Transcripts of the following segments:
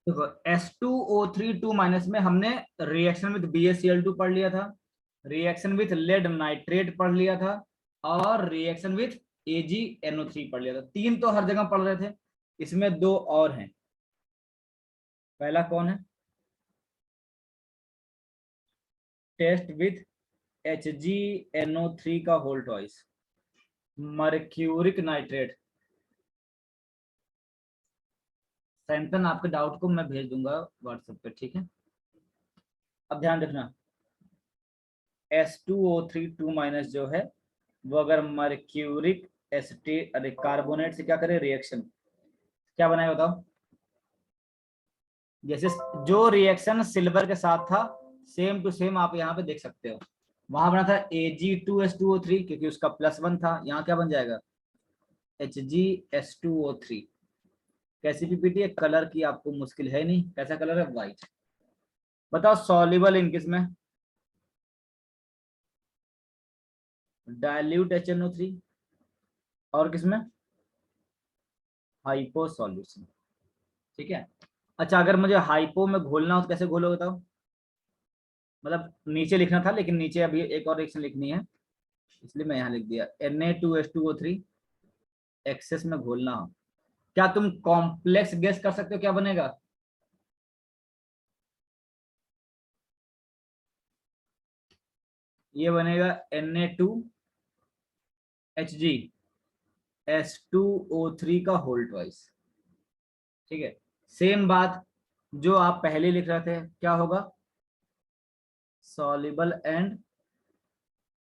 देखो H2O3 2- में हमने रिएक्शन विद BaCl2 पढ़ लिया था, रिएक्शन विथ लेड नाइट्रेट पढ़ लिया था, और रिएक्शन विथ AgNO3 पढ़ लिया था। तीन तो हर जगह पढ़ रहे थे, इसमें दो और हैं। पहला कौन है? टेस्ट विथ HgNO3 का होल ट्वाइस, मर्क्यूरिक नाइट्रेट। सैंतन आपके डाउट को मैं भेज दूंगा व्हाट्सएप पे, ठीक है। अब ध्यान रखना, H2O3 2- जो है वो अगर मर्क्यूरिक एसिटेट अरे कार्बोनेट से क्या करे रिएक्शन, क्या बनाए बताओ? जैसे जो रिएक्शन सिल्वर के साथ था सेम टू सेम आप यहाँ पे देख सकते हो। वहां बना था Ag2H2O3 क्योंकि उसका +1 था, यहाँ क्या बन जाएगा? HgH2O3। कैसी पीपीटी है? कलर की आपको मुश्किल है नहीं। कैसा कलर है? व्हाइट। बताओ सॉल्युबल इन किस में? Dilute HNO3। और किसमें? Hypo solution. ठीक है। अच्छा, अगर मुझे हाइपो में घोलना हो तो कैसे घोलो बताओ? मतलब नीचे लिखना था लेकिन नीचे अभी एक और रिएक्शन लिखनी है, इसलिए मैं यहाँ लिख दिया Na2H2O3 एक्सेस में घोलना हो। क्या तुम कॉम्प्लेक्स गेस कर सकते हो क्या बनेगा? ये बनेगा Na2HgS2O3 का होल ट्वाइस। ठीक है। सेम बात जो आप पहले लिख रहे थे, क्या होगा? Soluble and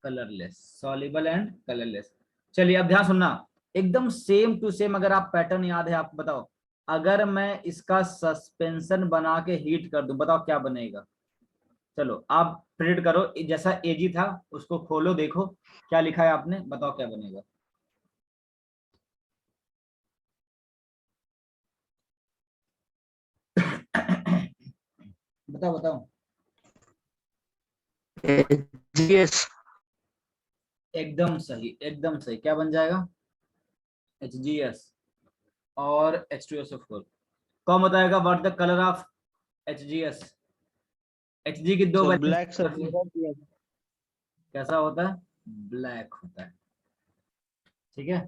colourless, soluble and colourless. चलिए अब ध्यान सुनना, एकदम सेम टू सेम। अगर आप पैटर्न याद है आपको, बताओ अगर मैं इसका सस्पेंशन बना के हीट कर दूं, बताओ क्या बनेगा? चलो आप प्रिंट करो, जैसा Ag था उसको खोलो, देखो क्या लिखा है आपने, बताओ क्या बनेगा? बताओ बताओ। जीएस। एकदम सही, एकदम सही। क्या बन जाएगा? HgS और H2SO4। कौन बताएगा what the colour of HgS? Hg की दो सर वैलेंस ब्लैक सर। होती है। कैसा होता है? ब्लैक होता है। ठीक है।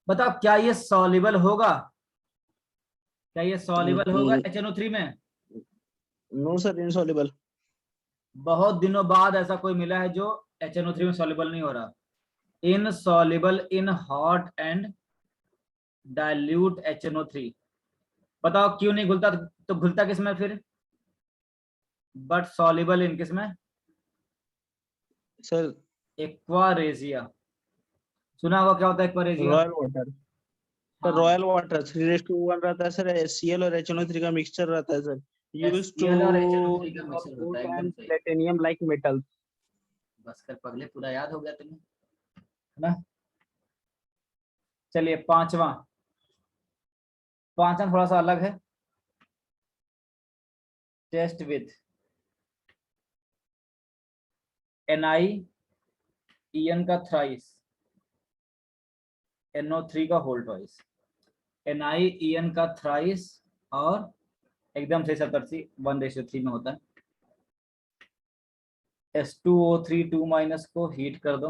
बताओ क्या ये सॉल्युबल होगा? क्या ये सॉल्युबल होगा HNO3 में? No sir, insoluble. बहुत दिनों बाद ऐसा कोई मिला है जो HNO3 में सॉल्युबल नहीं हो रहा। Insoluble in hot and dilute HNO3। बताओ क्यों नहीं घुलता? तो घुलता किस में फिर? बट सॉल्युबल इन किस में? Sir aqua regia. सुना होगा क्या होता है एक्वारेजिया? Royal water. सर हाँ, रॉयल वाटर 3:1 रहता है सर, HCl और HNO3 का मिक्सचर रहता है सर। यूज टू HCl और HNO3 का मिक्सर होता है, गोल्ड एकदम एंड सही। Platinum like metal. बस कर पगले, पूरा याद हो गया तुम्हें, है ना। चलिए पांचवा, पांचवा थोड़ा सा अलग है। टेस्ट विथ NiEN का थ्राइस, NO3 का होल ट्वाइस। NiEN का थ्राइस और एकदम से 70 1:3 में होता है। H2O3 2- को हीट कर दो।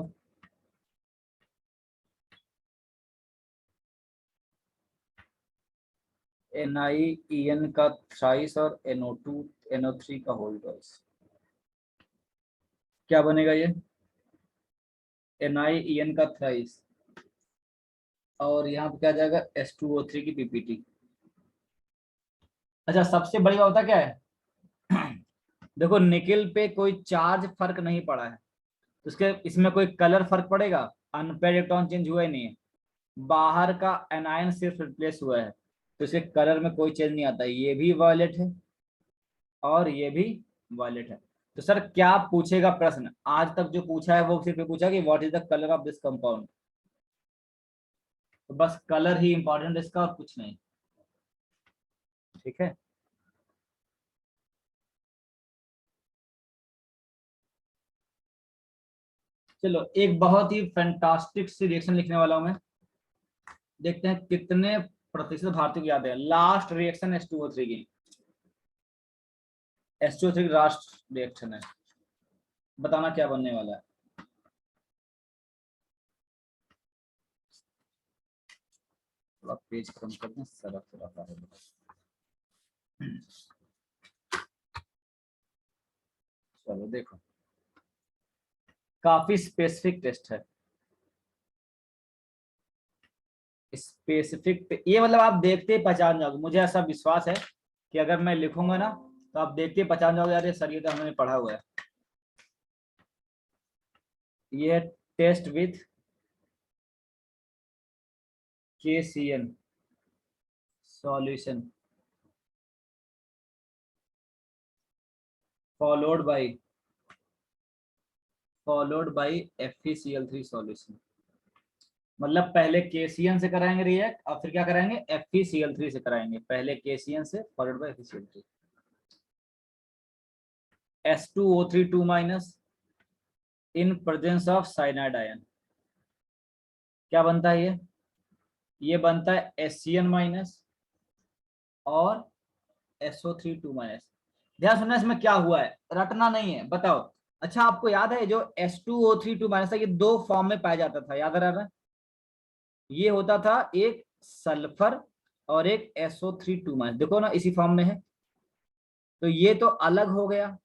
NiEN का थ्राइस और NO3 का होल ट्वाइस। क्या बनेगा ये? NiEN का थ्राइस और यहाँ पे क्या आ जाएगा? H2O3 की पीपीटी। अच्छा, सबसे बड़ी बात होता क्या है? देखो निकिल पे कोई चार्ज फर्क नहीं पड़ा है, तो इसके इसमें कोई कलर फर्क पड़ेगा? अनपेड इलेक्ट्रॉन चेंज हुआ ही नहीं है, बाहर का एनायन सिर्फ रिप्लेस हुआ है, तो इसके कलर में कोई चेंज नहीं आता। ये भी वायलेट है और ये भी वायलेट है। तो सर क्या पूछेगा प्रश्न? आज तक जो पूछा है वो सिर्फ ये पूछा कि what is the colour of this compound. तो बस कलर ही इंपॉर्टेंट है इसका, और कुछ नहीं। ठीक है। चलो एक बहुत ही फैंटास्टिक सी रिएक्शन लिखने वाला हूं मैं। देखते हैं कितने प्रतिशत भारतीयों को याद है लास्ट रिएक्शन H2O3 की। H2O3 की लास्ट रिएक्शन है, बताना क्या बनने वाला है। थोड़ा पेज कम कर दें, सरक रहा है। चलो देखो, काफी स्पेसिफिक टेस्ट है। स्पेसिफिक ये मतलब आप देखते ही पहचान जाओगे, मुझे ऐसा विश्वास है कि अगर मैं लिखूंगा ना तो आप देखते ही पहचान जाओगे, यार ये सर ये तो हमने पढ़ा हुआ है। ये test with KCN solution followed by FeCl3 solution. मतलब पहले KCN से कराएंगे रिएक्ट और फिर क्या कराएंगे, FeCl3 से कराएंगे। पहले KCN से followed by FeCl3। H2O3 2- in presence of cyanide ion क्या बनता है, ये बनता है HCN- और SO3 2-। ध्यान सुनना, इसमें क्या हुआ है, रटना नहीं है, बताओ। अच्छा आपको याद है जो H2O3 2- था, ये दो फॉर्म में पाया जाता था, याद रहा? ये होता था एक सल्फर और एक SO3 2-। देखो ना इसी फॉर्म में है, तो ये तो अलग हो गया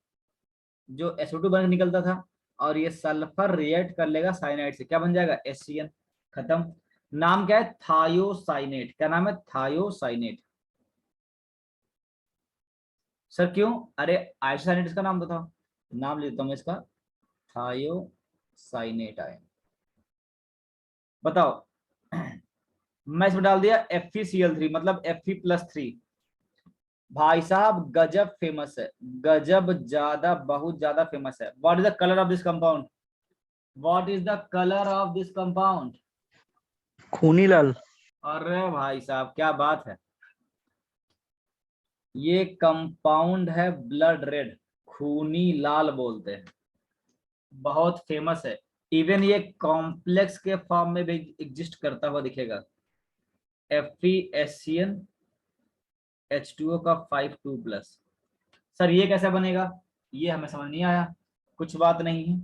जो SO2 बन के निकलता था, और ये सल्फर रिएक्ट कर लेगा साइनाइड से, क्या बन जाएगा HCN। खत्म। नाम क्या है, थायोसाइनेट। क्या नाम है, थायोसाइनेट। सर क्यों, अरे आइसोसाइनेट इसका नाम बताओ, नाम लेता हूं इसका, थायोसाइनेट आयन। बताओ मैं इसमें डाल दिया FeCl3 मतलब Fe+3। भाई साहब गजब फेमस है, गजब ज्यादा, बहुत ज्यादा फेमस है। What is the colour of this compound, what is the colour of this compound? खूनी लाल। अरे भाई साहब क्या बात है, ये कंपाउंड है ब्लड रेड, खूनी लाल बोलते हैं, बहुत फेमस है। इवन ये कॉम्प्लेक्स के फॉर्म में भी एग्जिस्ट करता हुआ दिखेगा। FeSCN H2O का 5 2+। सर ये कैसे बनेगा, ये हमें समझ नहीं आया, कुछ बात नहीं है।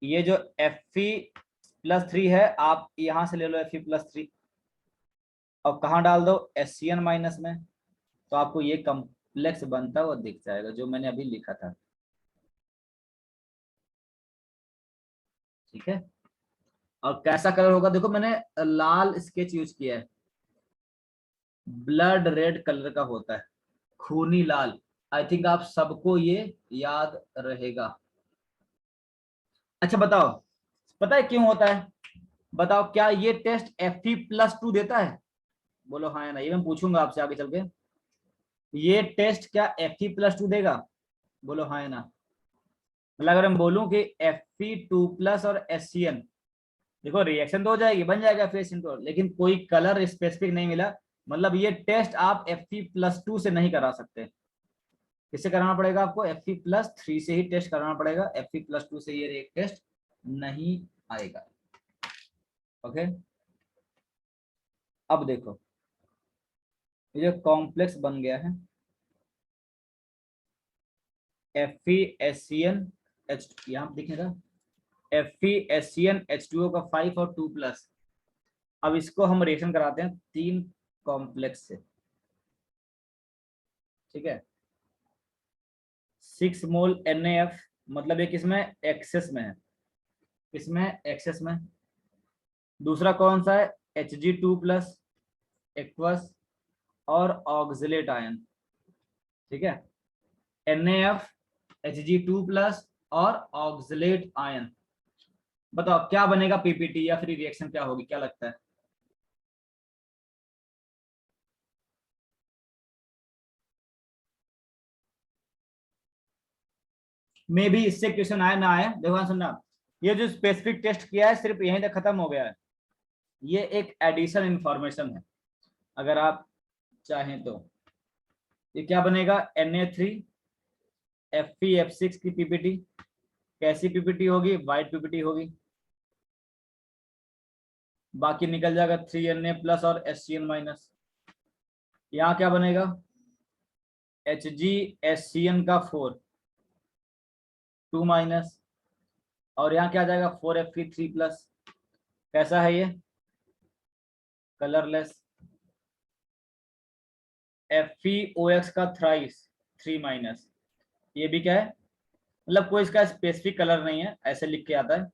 ये जो Fe+3 है, आप यहां से ले लो Fe+3 और कहाँ डाल दो HCN- में, तो आपको ये कॉम्प्लेक्स बनता हुआ दिख जाएगा जो मैंने अभी लिखा था। ठीक है, और कैसा कलर होगा, देखो मैंने लाल स्केच यूज किया है, ब्लड रेड कलर का होता है, खूनी लाल। आई थिंक आप सबको ये याद रहेगा। अच्छा बताओ, पता है क्यों होता है, बताओ क्या ये टेस्ट Fe+2 देता है? बोलो हाँ या ना, ये मैं पूछूंगा आपसे आगे चल के, ये टेस्ट क्या Fe+2 देगा? बोलो हाँ या ना। मतलब अगर मैं बोलूं कि Fe2+ और HCN, देखो रिएक्शन तो हो जाएगी, बन जाएगा Fe, लेकिन कोई कलर स्पेसिफिक नहीं मिला, मतलब ये टेस्ट आप Fe+2 से नहीं करा सकते। किससे कराना पड़ेगा आपको, Fe+3 से ही टेस्ट कराना पड़ेगा, Fe+2 से ये एक टेस्ट नहीं आएगा। ओके, अब देखो ये जो कॉम्प्लेक्स बन गया है FeSCN यहाँ दिखेगा FeSCN H2O का 5 और 2+। अब इसको हम रिएक्शन कराते हैं 3 कॉम्प्लेक्स से। ठीक है, 6 मोल NaF, मतलब ये किसमें एक्सेस में है, किसमें एक्सेस में। दूसरा कौन सा है, Hg2+ एक्वस और ऑक्सलेट आयन। ठीक है, NaF Hg2+ और ऑक्सलेट आयन। बताओ क्या बनेगा पीपीटी, या फिर रिएक्शन क्या होगी, क्या लगता है? मे भी इससे क्वेश्चन आए ना आए, देखो सुनना, ये जो स्पेसिफिक टेस्ट किया है सिर्फ यहीं तक खत्म हो गया है, ये एक एडिशन इंफॉर्मेशन है, अगर आप चाहें तो। ये क्या बनेगा, Na3 FeF6 की पीपीटी। कैसी पीपीटी होगी, वाइट पीपीटी होगी। बाकी निकल जाएगा 3Na प्लस और HCl माइनस। यहाँ क्या बनेगा, HgHCl का 4 2 माइनस, और यहाँ क्या आ जाएगा 4Fe3 प्लस। कैसा है ये, कलरलेस। FeOX का थ्राइस 3 माइनस, ये भी क्या है, मतलब कोई इसका स्पेसिफिक कलर नहीं है, ऐसे लिख के आता है,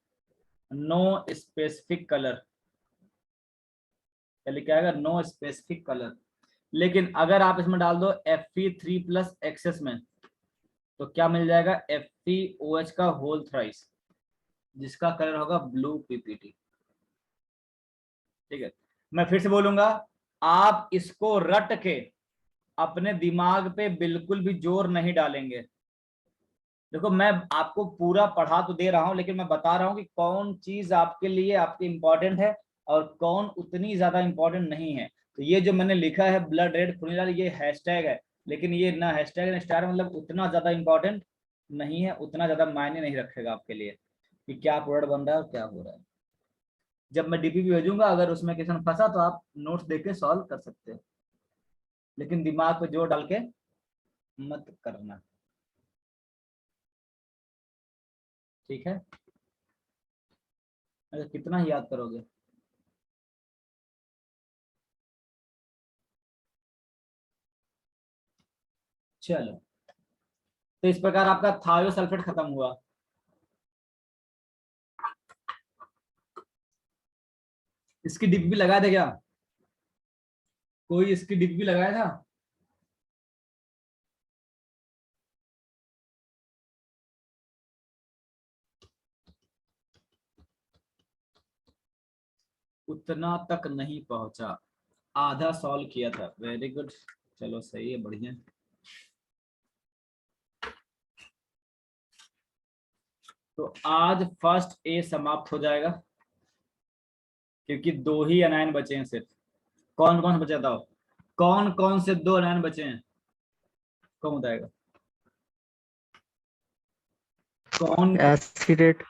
नो स्पेसिफिक कलर, क्या लिख के आएगा, नो स्पेसिफिक कलर। लेकिन अगर आप इसमें डाल दो Fe3 प्लस एक्सेस में, तो क्या मिल जाएगा, FeOH का होल थ्राइस, जिसका कलर होगा ब्लू PPT। ठीक है, मैं फिर से बोलूंगा, आप इसको रट के अपने दिमाग पे बिल्कुल भी जोर नहीं डालेंगे। देखो मैं आपको पूरा पढ़ा तो दे रहा हूं, लेकिन मैं बता रहा हूं कि कौन चीज आपके लिए आपकी इंपॉर्टेंट है और कौन उतनी ज्यादा इंपॉर्टेंट नहीं है। तो ये जो मैंने लिखा है ब्लड रेड खूनी लाल, ये हैशटैग है, लेकिन ये ना हैशटैग ना स्टार, मतलब उतना ज्यादा इंपॉर्टेंट नहीं है, उतना ज्यादा मायने नहीं रखेगा आपके लिए कि क्या प्रोडक्ट बन रहा है और क्या हो रहा है। जब मैं DP भेजूंगा, अगर उसमें क्वेश्चन फंसा तो आप नोट्स देख के सॉल्व कर सकते हो, लेकिन दिमाग पे जोर डाल के मत करना। ठीक है, अगर कितना ही याद करोगे। चलो, तो इस प्रकार आपका थायोसल्फेट खत्म हुआ। इसकी डिप भी लगा दे क्या, कोई इसकी डिप भी लगाया था। उतना तक नहीं पहुंचा, आधा सॉल्व किया था, वेरी गुड। चलो सही है, बढ़िया। तो आज फर्स्ट ए समाप्त हो जाएगा, क्योंकि 2 ही अनायन बचे हैं सिर्फ। कौन कौन से बचे बताओ, कौन कौन से 2 अनायन बचे हैं, कौन बताएगा, कौन। एसिडेट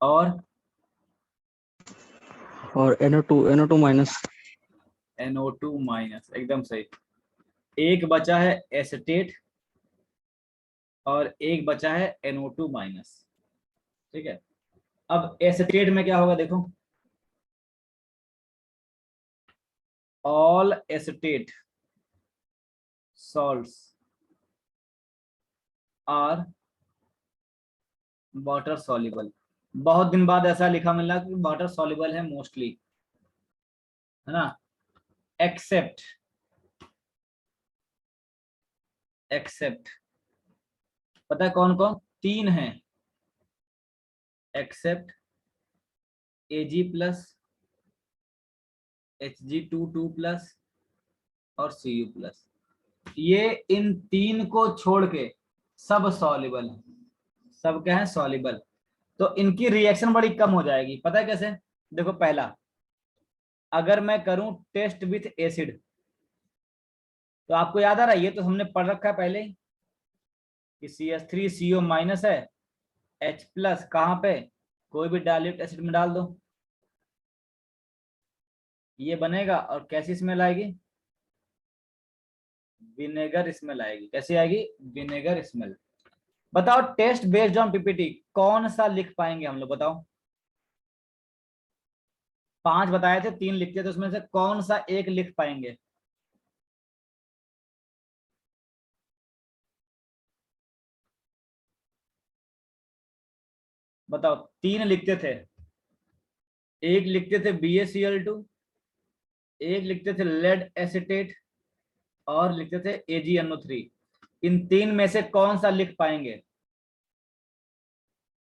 और NO2 माइनस। NO2 माइनस, एकदम सही। एक बचा है एसिटेट और एक बचा है NO2 माइनस। ठीक है, अब एसिटेट में क्या होगा देखो, all acetate salts are water soluble। बहुत दिन बाद ऐसा लिखा मिला कि वाटर soluble है मोस्टली, है ना, एक्सेप्ट एक्सेप्ट, पता है कौन कौन, 3 है, except Ag plus, Hg2 plus और Cu प्लस। ये इन 3 को छोड़ के सब सॉल्युबल है, सब क्या है, सॉल्युबल। तो इनकी रिएक्शन बड़ी कम हो जाएगी, पता है कैसे, देखो पहला, अगर मैं करूं टेस्ट विथ एसिड, तो आपको याद आ रहा है, ये तो हमने पढ़ रखा है पहले ही कि CH3CO माइनस है, H प्लस कहाँ पे, कोई भी डाइल्यूट एसिड में डाल दो, ये बनेगा और कैसी स्मेल आएगी, विनेगर स्मेल आएगी। कैसी आएगी, विनेगर स्मेल। बताओ टेस्ट बेस्ड ऑन PPT कौन सा लिख पाएंगे हम लोग, बताओ। 5 बताए थे, 3 लिखते थे, उसमें से कौन सा एक लिख पाएंगे, बताओ। 3 लिखते थे, एक लिखते थे BaCl2, एक लिखते थे लेड एसिटेट, और लिखते थे AgNO3। इन 3 में से कौन सा लिख पाएंगे,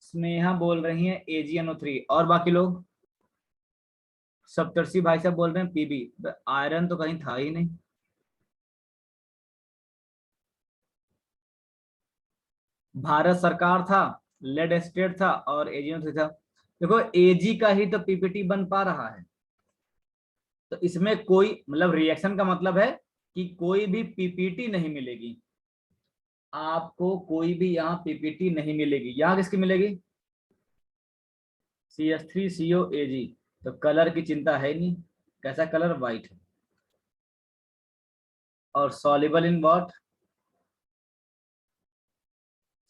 स्नेहा बोल रही है AgNO3, और बाकी लोग, सप्तर्षि भाई साहब बोल रहे हैं PB। आयरन तो कहीं था ही नहीं। भारत सरकार था, लेड एस्टेट था और AgNO3 था। देखो Ag का ही तो PPT बन पा रहा है, तो इसमें कोई मतलब रिएक्शन का मतलब है कि कोई भी PPT नहीं मिलेगी आपको, कोई भी यहाँ PPT नहीं मिलेगी। यहाँ किसकी मिलेगी, CH3CO Ag। तो कलर की चिंता है ही नहीं। कैसा कलर? वाइट है। और soluble in what?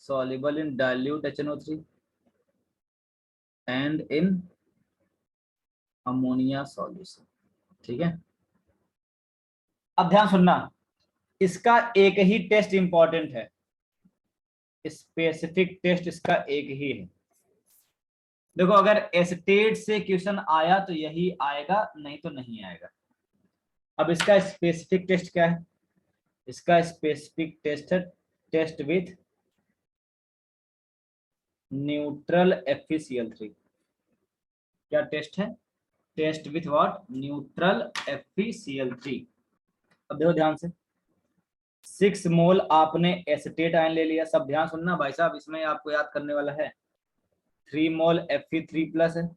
Soluble in dilute HNO3 and in ammonia solution. ठीक है, अब ध्यान सुनना, इसका एक ही टेस्ट इंपॉर्टेंट है, स्पेसिफिक टेस्ट इसका एक ही है। देखो, अगर एस्टेट से क्वेश्चन आया तो यही आएगा, नहीं तो नहीं आएगा। अब इसका स्पेसिफिक टेस्ट क्या है? इसका स्पेसिफिक टेस्ट है टेस्ट विथ न्यूट्रल FeCl3। क्या टेस्ट है? Test with what? Neutral FeCl3। अब देखो ध्यान से, 6 मोल आपने एसिटेट आयन ले लिया। सब ध्यान सुनना भाई साहब, इसमें आपको याद करने वाला है। 3 मोल Fe3+ है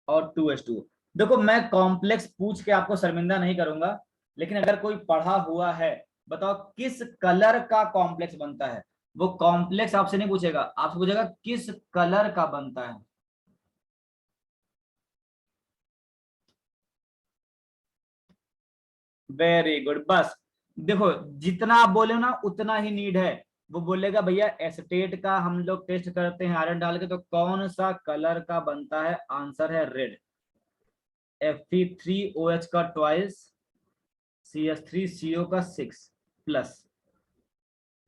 और 2H2O। देखो, मैं कॉम्प्लेक्स पूछ के आपको शर्मिंदा नहीं करूंगा, लेकिन अगर कोई पढ़ा हुआ है, बताओ किस कलर का कॉम्प्लेक्स बनता है। वो कॉम्प्लेक्स आपसे नहीं पूछेगा, आपसे पूछेगा किस कलर का बनता है। Very good. बस देखो, जितना आप बोले ना उतना ही नीड है। वो बोलेगा भैया एसिटेट का हम लोग टेस्ट करते हैं आयरन डाल के, तो कौन सा कलर का बनता है? आंसर है रेड। Fe3OH का ट्वाइस, CH3CO का 6+,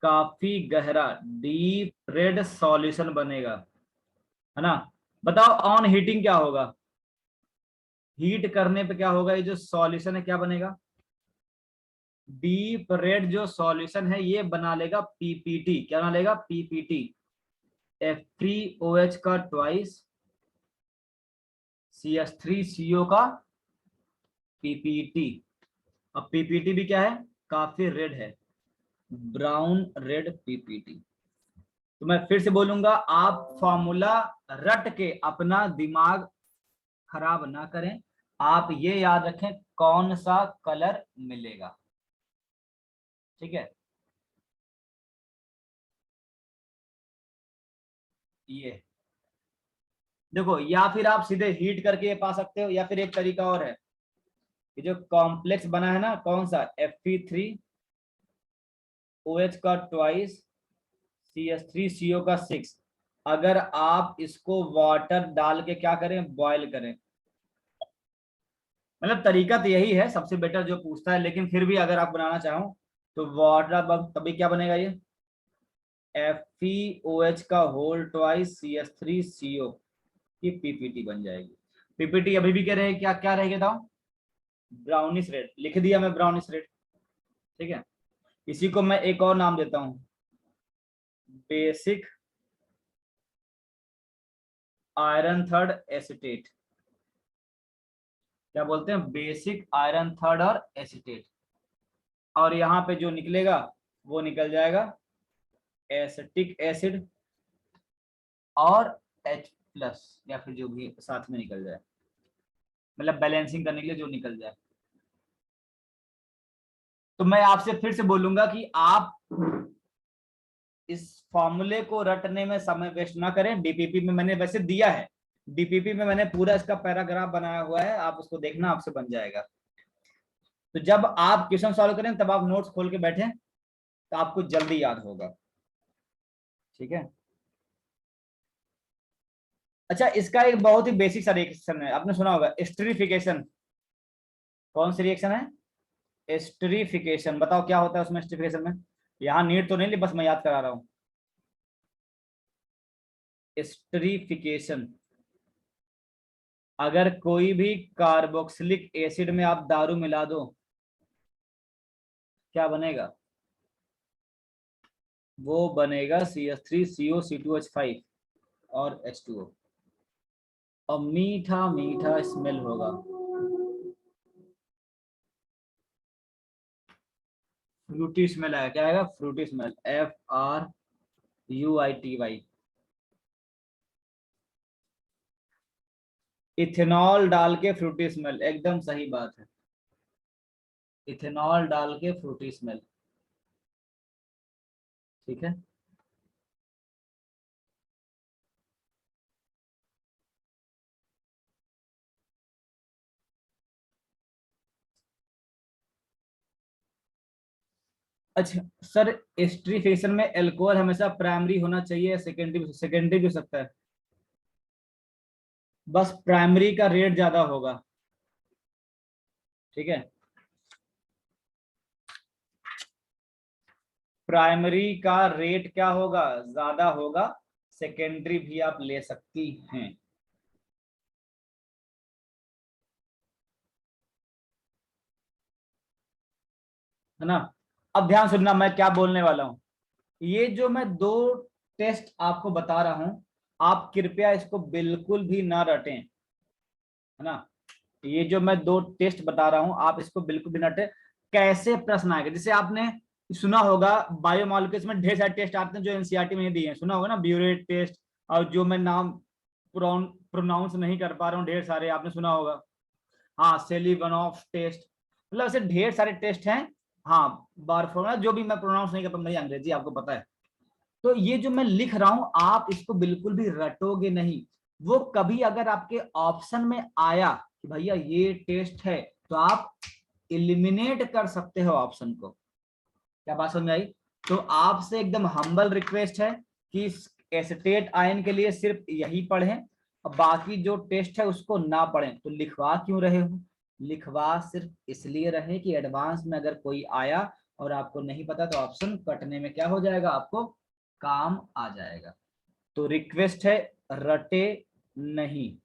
काफी गहरा डीप रेड सॉल्यूशन बनेगा, है ना। बताओ ऑन हीटिंग क्या होगा? हीट करने पे क्या होगा? ये जो सॉल्यूशन है क्या बनेगा? डीप रेड जो सॉल्यूशन है ये बना लेगा PPT। क्या बना लेगा? PPT। Fe3OH का ट्वाइस, CH3CO का PPT। अब PPT भी क्या है? काफी रेड है, ब्राउन रेड PPT। तो मैं फिर से बोलूंगा, आप फॉर्मूला रट के अपना दिमाग खराब ना करें। आप ये याद रखें कौन सा कलर मिलेगा। ठीक है, ये देखो, या फिर आप सीधे हीट करके ये पा सकते हो, या फिर एक तरीका और है। ये जो कॉम्प्लेक्स बना है ना, कौन सा? Fe3OH का ट्वाइस, CH3CO का 6। अगर आप इसको वाटर डाल के क्या करें? बॉयल करें। मतलब तरीका तो यही है, सबसे बेटर जो पूछता है, लेकिन फिर भी अगर आप बनाना चाहो तो वाटर, तभी क्या बनेगा? ये FeOH का होल ट्वाइस, CH3CO की PPT बन जाएगी। PPT अभी भी कह रहे हैं क्या क्या रहेगा? बताओ। Brownish red. लिख दिया मैं, ब्राउनिश रेड। ठीक है, इसी को मैं एक और नाम देता हूं, बेसिक आयरन थर्ड एसिटेट। क्या बोलते हैं? बेसिक आयरन थर्ड और एसिटेट। और यहाँ पे जो निकलेगा वो निकल जाएगा एसिटिक एसिड और H+, या फिर जो भी साथ में निकल जाए, मतलब बैलेंसिंग करने के लिए जो निकल जाए। तो मैं आपसे फिर से बोलूंगा कि आप इस फॉर्मूले को रटने में समय वेस्ट ना करें। डीपीपी में मैंने वैसे दिया है, डीपीपी में मैंने पूरा इसका पैराग्राफ बनाया हुआ है, आप उसको देखना, आपसे बन जाएगा। तो जब आप क्वेश्चन सॉल्व करें तब आप नोट्स खोल के बैठें, तो आपको जल्दी याद होगा। ठीक है, अच्छा, इसका एक बहुत ही बेसिक सा रिएक्शन है, आपने सुना होगा, एस्टरिफिकेशन। कौन सी रिएक्शन है? एस्टरिफिकेशन। बताओ क्या होता है उसमें, एस्टरिफिकेशन में? यहाँ नीट तो नहीं ली, बस मैं याद करा रहा हूँ। एस्टरिफिकेशन, अगर कोई भी कार्बोक्सिलिक एसिड में आप दारू मिला दो, क्या बनेगा? वो बनेगा CH3CO, C2H5 और H2O। और मीठा मीठा स्मेल होगा, फ्रूटी स्मेल आएगा। क्या आएगा? Frooti smell, FRUITY। इथेनॉल डाल के फ्रूटी स्मेल, एकदम सही बात है। इथेनॉल डाल के फ्रूटी स्मेल। ठीक है, अच्छा सर, एस्टरीफिकेशन में एल्कोहल हमेशा प्राइमरी होना चाहिए, सेकेंडरी सेकेंडरी भी हो सकता है? बस प्राइमरी का रेट ज्यादा होगा, ठीक है। प्राइमरी का रेट क्या होगा, ज्यादा होगा। सेकेंडरी भी आप ले सकती हैं। है ना। अब ध्यान सुनना मैं क्या बोलने वाला हूं। ये जो मैं दो टेस्ट आपको बता रहा हूं, आप कृपया इसको बिल्कुल भी ना रटें, है ना। ये जो मैं दो टेस्ट बता रहा हूं, आप इसको बिल्कुल भी ना रटें। कैसे प्रश्न आएगा, जैसे आपने सुना होगा बायोमॉलिक्यूल्स में ढेर सारे टेस्ट आते हैं जो एनसीईआरटी में दिए हैं, सुना होगा ना, ब्यूरेट टेस्ट, और जो मैं नाम प्रोनाउंस नहीं कर पा रहा हूँ, ढेर सारे आपने सुना होगा। हाँ, सेलिवनॉफ टेस्ट, मतलब ऐसे ढेर सारे टेस्ट हैं। हाँ, बारफोर्मूला, जो भी मैं प्रोनाउंस नहीं कर पा, मेरी अंग्रेजी आपको पता है। तो ये जो मैं लिख रहा हूं, आप इसको बिल्कुल भी रटोगे नहीं। वो कभी अगर आपके ऑप्शन में आया कि भैया ये टेस्ट है, तो आप इलिमिनेट कर सकते हो ऑप्शन को। क्या बात समझ में आई? तो आपसे एकदम हम्बल रिक्वेस्ट है कि एसिटेट आयन के लिए सिर्फ यही पढ़ें, और बाकी जो टेस्ट है उसको ना पढ़ें। तो लिखवा क्यों रहे हो? लिखवा सिर्फ इसलिए रहे कि एडवांस में अगर कोई आया और आपको नहीं पता, तो ऑप्शन कटने में क्या हो जाएगा, आपको काम आ जाएगा। तो रिक्वेस्ट है, रटे नहीं,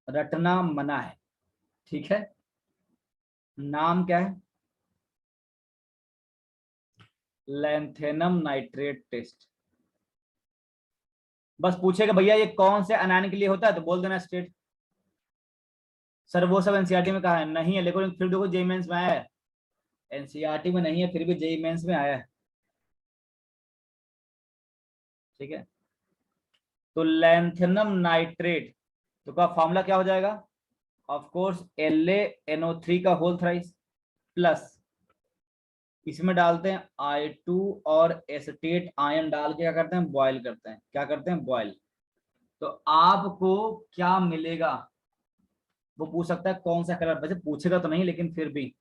रटना मना है, ठीक है। नाम क्या है? Lanthanum nitrate test. बस पूछेगा भैया ये कौन से अनायन के लिए होता है, तो बोल देना स्टेट। सर वो सब एनसीईआरटी में कहा है, नहीं है, लेकिन फिर देखो जेई मेंस में आया है। एनसीईआरटी में नहीं है, फिर भी जेई मेंस में आया है, ठीक है। तो लैंथेनम नाइट्रेट, तो का फॉर्मूला क्या हो जाएगा? ऑफ कोर्स LaNO3 का होल थ्राइस, प्लस इसमें डालते हैं I2 और एसिटेट आयन डाल के क्या करते हैं, बॉयल करते हैं। क्या करते हैं, बॉयल। तो आपको क्या मिलेगा, वो पूछ सकता है कौन सा कलर, वैसे पूछेगा तो नहीं, लेकिन फिर भी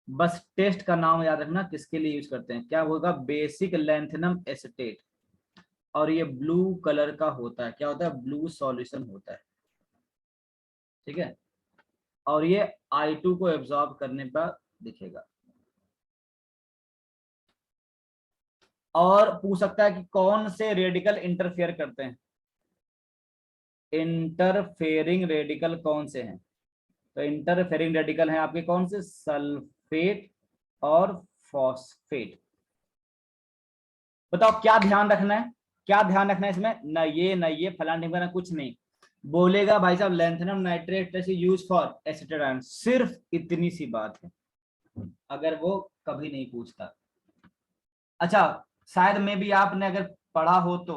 बस टेस्ट का नाम याद रखना किसके लिए यूज करते हैं। क्या होगा, बेसिक लैंथेनम एसिटेट, और ये ब्लू कलर का होता है। क्या होता है, ब्लू सॉल्यूशन होता है, ठीक है। और ये I2 को एब्जॉर्ब करने पर दिखेगा। और पूछ सकता है कि कौन से रेडिकल इंटरफेयर करते हैं, इंटरफेयरिंग रेडिकल कौन से हैं। तो इंटरफेयरिंग रेडिकल हैं आपके कौन से, सल्फेट और फॉस्फेट। बताओ क्या ध्यान रखना है, क्या ध्यान रखना है इसमें, ना ये फलाना ढिमकाना कुछ नहीं। बोलेगा भाई साहब lanthanum nitrate use for acetate ion, सिर्फ इतनी सी बात है, अगर वो कभी नहीं पूछता। अच्छा, शायद में भी आपने अगर पढ़ा हो तो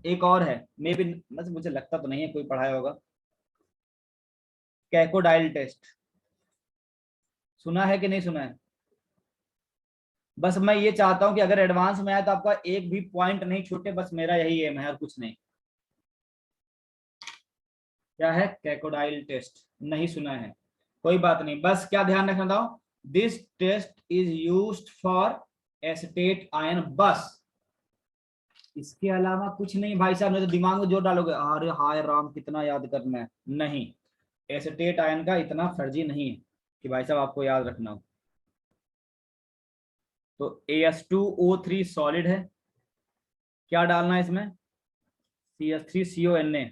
एक और है, मे भी, मतलब मुझे लगता तो नहीं है कोई पढ़ाया होगा, कैकोडाइल टेस्ट। सुना है कि नहीं सुना है? बस मैं ये चाहता हूं कि अगर एडवांस में आए तो आपका एक भी पॉइंट नहीं छूटे, बस मेरा यही एम है और कुछ नहीं। क्या है, कैकोडाइल टेस्ट? नहीं सुना है, कोई बात नहीं, बस क्या ध्यान रखना था, this test is used for acetate ion, बस इसके अलावा कुछ नहीं भाई साहब। नहीं तो दिमाग में जोर डालोगे, अरे हाय राम कितना याद करना है, नहीं, एसिटेट आयन का इतना फर्जी नहीं है कि भाई साहब आपको याद रखना हो। तो AS2O3 सॉलिड है, क्या डालना है इसमें, CH3CONA।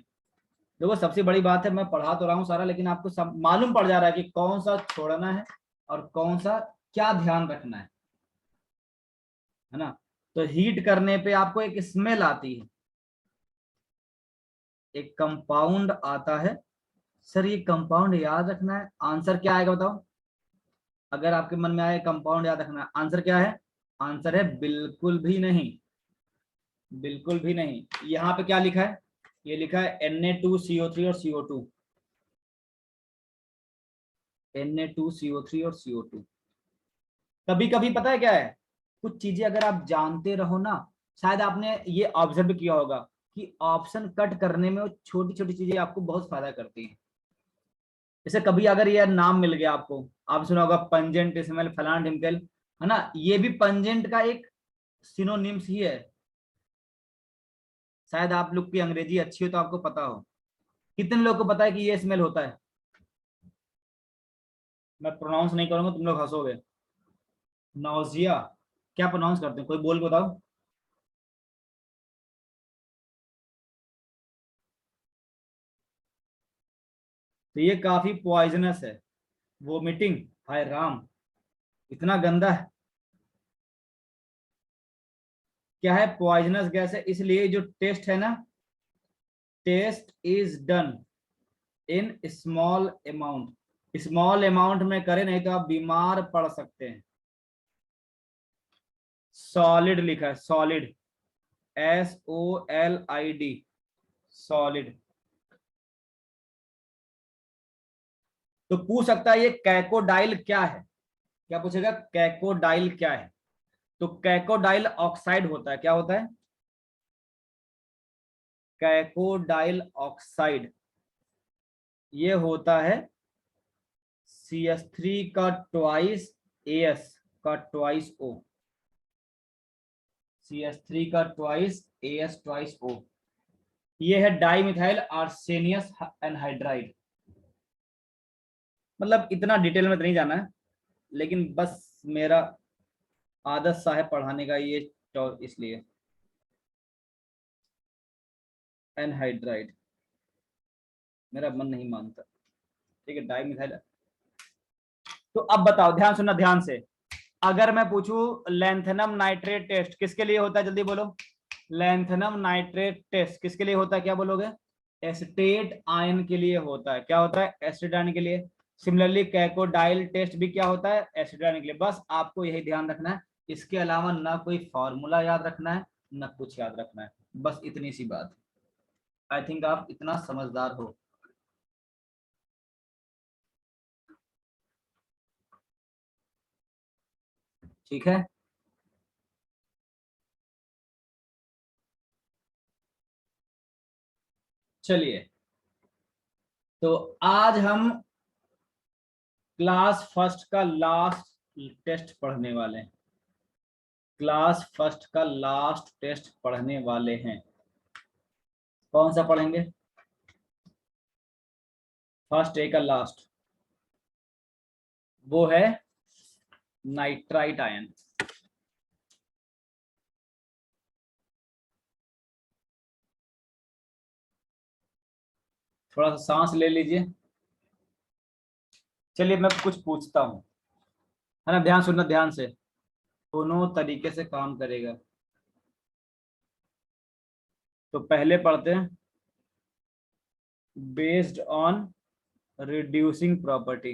देखो सबसे बड़ी बात है, मैं पढ़ा तो रहा हूँ सारा, लेकिन आपको सब मालूम पड़ जा रहा है कि कौन सा छोड़ना है और कौन सा क्या ध्यान रखना है ना। तो हीट करने पे आपको एक स्मेल आती है, एक कंपाउंड आता है। सर ये कंपाउंड याद रखना है, आंसर क्या आएगा बताओ। अगर आपके मन में आए कंपाउंड याद रखना है, आंसर क्या है, आंसर है बिल्कुल भी नहीं, बिल्कुल भी नहीं। यहाँ पे क्या लिखा है, ये लिखा है Na2CO3 और CO2, Na2CO3 और CO2। कभी कभी पता है क्या है, कुछ चीजें अगर आप जानते रहो ना, शायद आपने ये ऑब्जर्व किया होगा कि ऑप्शन कट करने में वो छोटी छोटी चीजें आपको बहुत फायदा करती हैं। जैसे कभी अगर ये नाम मिल गया आपको, आप सुना होगा पंजेंट स्मेल फलाना ढिमकेल, है ना, ये भी पंजेंट का एक सिनोनिम्स ही है। शायद आप लोग की अंग्रेजी अच्छी हो तो आपको पता हो। कितने लोग को पता है कि ये स्मेल होता है? मैं प्रोनाउंस नहीं करूंगा, तुम लोग हंसोगे। नौजिया, क्या प्रोनाउंस करते हैं, कोई बोल के बताओ। तो ये काफी पॉइजनस है। वोमिटिंग, हाय राम, इतना गंदा है। क्या है, पॉइजनस गैस है, इसलिए जो टेस्ट है ना, test is done in small amount. Small amount में करें, नहीं तो आप बीमार पड़ सकते हैं। सॉलिड लिखा है, सॉलिड, SOLID, सॉलिड। तो पूछ सकता है ये कैकोडाइल क्या है, क्या पूछेगा, कैकोडाइल क्या है? तो कैकोडाइल ऑक्साइड होता है, क्या होता है, कैकोडाइल ऑक्साइड। ये होता है CH3 का ट्वाइस AS का ट्वाइस O, CH3 का ट्वाइस AS ट्वाइस O। ये है डाई मिथाइल आर्सेनियस एनहाइड्राइड। मतलब इतना डिटेल में तो नहीं जाना है, लेकिन बस मेरा आदत सा है पढ़ाने का ये, तो इसलिए एनहाइड्राइड मेरा मन नहीं मानता। ठीक है, डाई मिथाइल। तो अब बताओ, ध्यान सुनना ध्यान से। अगर मैं पूछूं लैंथेनम नाइट्रेट टेस्ट किसके लिए होता है, जल्दी बोलो। लैंथेनम नाइट्रेट टेस्ट किसके लिए होता है, क्या बोलोगे? एसिटेट आयन के लिए होता है। क्या होता है? एसिटेट आयन के लिए। सिमिलरली कैकोडाइल टेस्ट भी क्या होता है? एसिटेट आयन के लिए। बस आपको यही ध्यान रखना है, इसके अलावा ना कोई फॉर्मूला याद रखना है, ना कुछ याद रखना है, बस इतनी सी बात। आई थिंक आप इतना समझदार हो। ठीक है, चलिए। तो आज हम क्लास फर्स्ट का लास्ट टेस्ट पढ़ने वाले हैं। क्लास फर्स्ट का लास्ट टेस्ट पढ़ने वाले हैं। कौन सा पढ़ेंगे? फर्स्ट ए का लास्ट, वो है नाइट्राइट आयन। थोड़ा सा सांस ले लीजिए। चलिए मैं कुछ पूछता हूँ, है ना, ध्यान सुनना ध्यान से। दोनों तरीके से काम करेगा। तो पहले पढ़ते हैं, based on reducing property.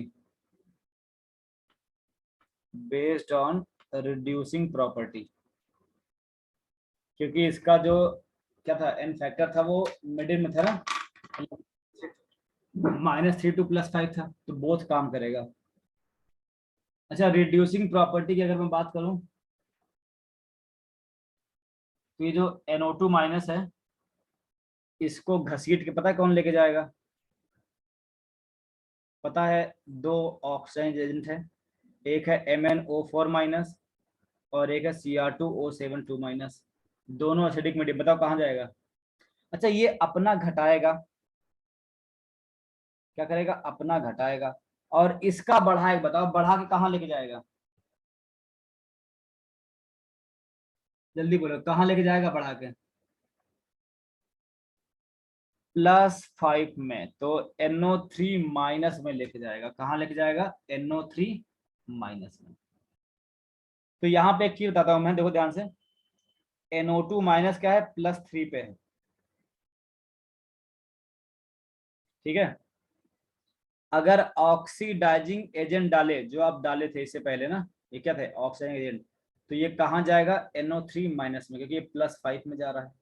Based on reducing property, क्योंकि इसका जो क्या था, एन फैक्टर था, वो मिडिल में था ना, -3 to +5 था, तो बोथ काम करेगा। अच्छा, रिड्यूसिंग प्रॉपर्टी की अगर मैं बात करूं, तो ये जो NO2 माइनस है, इसको घसीट के पता है कौन लेके जाएगा? पता है, दो ऑक्सीजन एजेंट है, एक है MnO4 माइनस और एक है Cr2O72 माइनस। दोनों एसिडिक मीडियम, बताओ कहाँ जाएगा? अच्छा, ये अपना घटाएगा, क्या करेगा, अपना घटाएगा, और इसका बढ़ाएगा, बताओ बढ़ा के कहाँ लेके जाएगा? जल्दी बोलो, कहाँ लेके जाएगा बढ़ा के? +5 में, तो NO3 माइनस में लेके जाएगा। कहाँ लेके जाएगा? NO3 माइनस में। तो यहाँ पे एक चीज बताता हूँ मैं, देखो ध्यान से। NO2 माइनस क्या है, +3 पे है, ठीक है। अगर ऑक्सीडाइजिंग एजेंट डाले, जो आप डाले थे इससे पहले ना, ये क्या थे, ऑक्सीडाइजिंग एजेंट, तो ये कहाँ जाएगा? NO3 माइनस में, क्योंकि ये +5 में जा रहा है।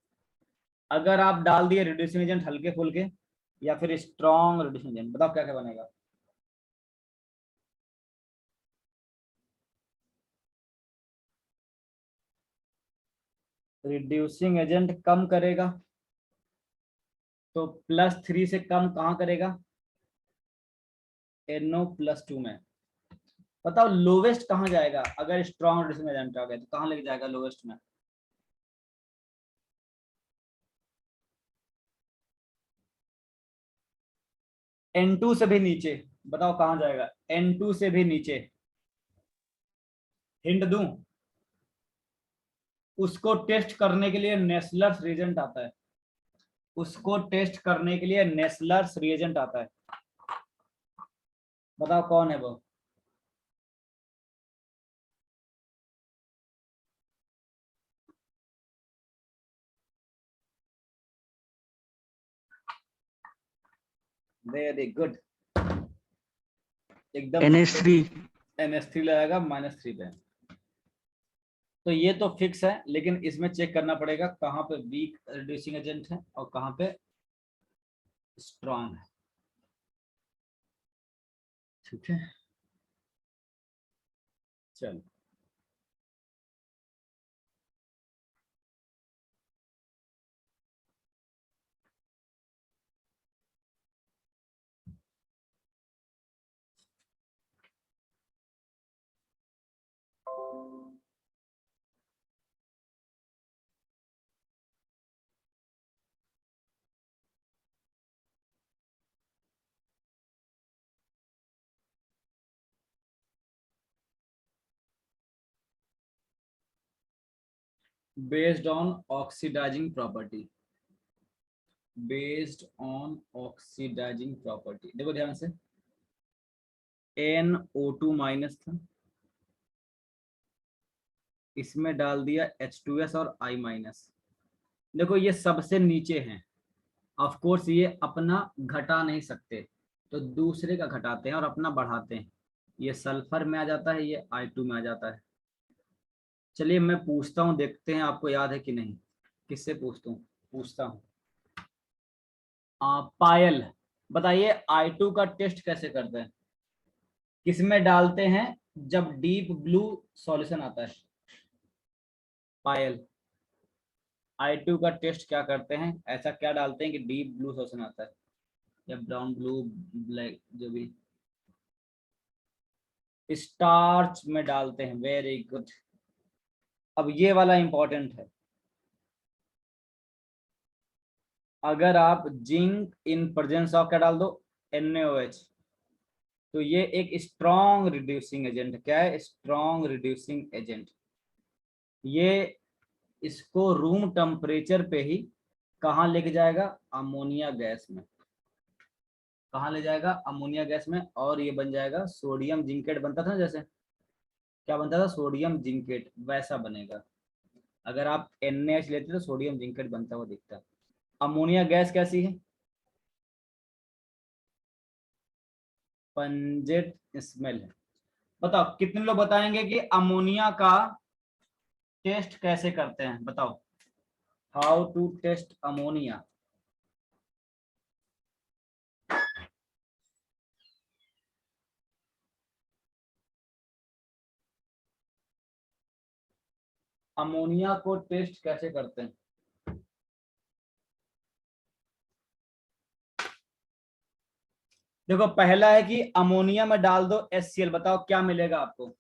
अगर आप डाल दिए रिड्यूसिंग एजेंट हल्के फुल्के, या फिर स्ट्रॉन्ग रिड्यूसिंग एजेंट, बताओ क्या क्या बनेगा? रिड्यूसिंग एजेंट कम करेगा, तो +3 से कम कहाँ करेगा? NO+2 में। बताओ लोवेस्ट कहाँ जाएगा अगर स्ट्रॉन्ग रिड्यूसिंग एजेंट आ गया तो कहाँ लेके जाएगा लोवेस्ट में? N2 से भी नीचे। बताओ कहाँ जाएगा? N2 से भी नीचे। हिंट दूं? उसको टेस्ट करने के लिए नेस्लर्स रिएजेंट आता है। उसको टेस्ट करने के लिए नेस्लर्स रिएजेंट आता है। बताओ कौन है वो? वेरी गुड, एकदम। NH3। NH3 लगाएगा -3 पे। तो ये तो फिक्स है, लेकिन इसमें चेक करना पड़ेगा कहाँ पे वीक रिड्यूसिंग एजेंट है और कहाँ पे स्ट्रॉन्ग है। ठीक है, चलो। Based on oxidising property. Based on oxidising property, देखो ध्यान से। NO2- था, इसमें डाल दिया H2S और I-। देखो ये सबसे नीचे हैं, ऑफ कोर्स ये अपना घटा नहीं सकते, तो दूसरे का घटाते हैं और अपना बढ़ाते हैं। ये सल्फर में आ जाता है, ये I2 में आ जाता है। चलिए मैं पूछता हूँ, देखते हैं आपको याद है कि नहीं। किससे पूछता हूँ। पायल, बताइए I2 का टेस्ट कैसे करते हैं? किसमें डालते हैं जब डीप ब्लू सॉल्यूशन आता है? पायल, I2 का टेस्ट क्या करते हैं? ऐसा क्या डालते हैं कि डीप ब्लू सॉल्यूशन आता है या ब्राउन ब्लू ब्लैक जो भी? स्टार्च में डालते हैं। Very good. अब ये वाला इंपॉर्टेंट है। अगर आप जिंक इन प्रेजेंस ऑफ क्या डाल दो, NaOH, तो ये एक स्ट्रॉन्ग रिड्यूसिंग एजेंट। क्या है? Strong reducing agent. ये इसको रूम टेम्परेचर पे ही कहाँ लेके जाएगा? अमोनिया गैस में। कहाँ ले जाएगा? अमोनिया गैस में। और ये बन जाएगा सोडियम जिंकेट बनता था ना, जैसे क्या बनता था? सोडियम जिंकेट, वैसा बनेगा। अगर आप NaH लेते तो सोडियम जिंकेट बनता हुआ दिखता। अमोनिया गैस कैसी है? पंजेट स्मेल है। बताओ कितने लोग बताएंगे कि अमोनिया का टेस्ट कैसे करते हैं? बताओ, how to test ammonia. Ammonia को टेस्ट कैसे करते हैं? देखो पहला है कि अमोनिया में डाल दो HCl, बताओ क्या मिलेगा आपको?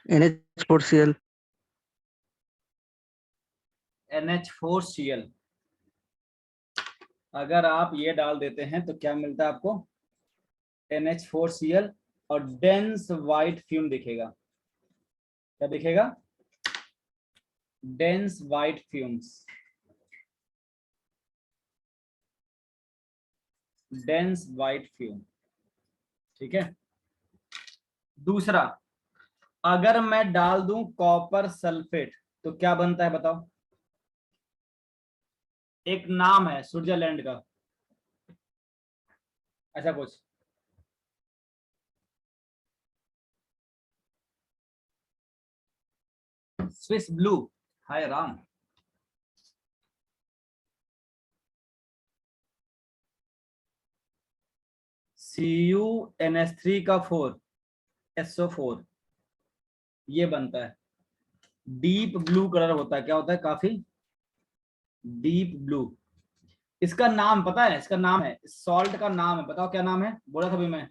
NH4Cl। NH4Cl। अगर आप ये डाल देते हैं तो क्या मिलता है आपको? NH4Cl और डेंस व्हाइट फ्यूम दिखेगा। क्या दिखेगा? Dense white fumes. Dense white fume. ठीक है। दूसरा, अगर मैं डाल दूं कॉपर सल्फेट तो क्या बनता है? बताओ। एक नाम है स्विट्जरलैंड का, ऐसा कुछ। Swiss blue. हाय राम। CuNH3 का 4 SO4, ये बनता है। डीप ब्लू कलर होता है। क्या होता है? काफी डीप ब्लू। इसका नाम पता है, इसका नाम है, सॉल्ट का नाम है, बताओ क्या नाम है, बोला था अभी मैं।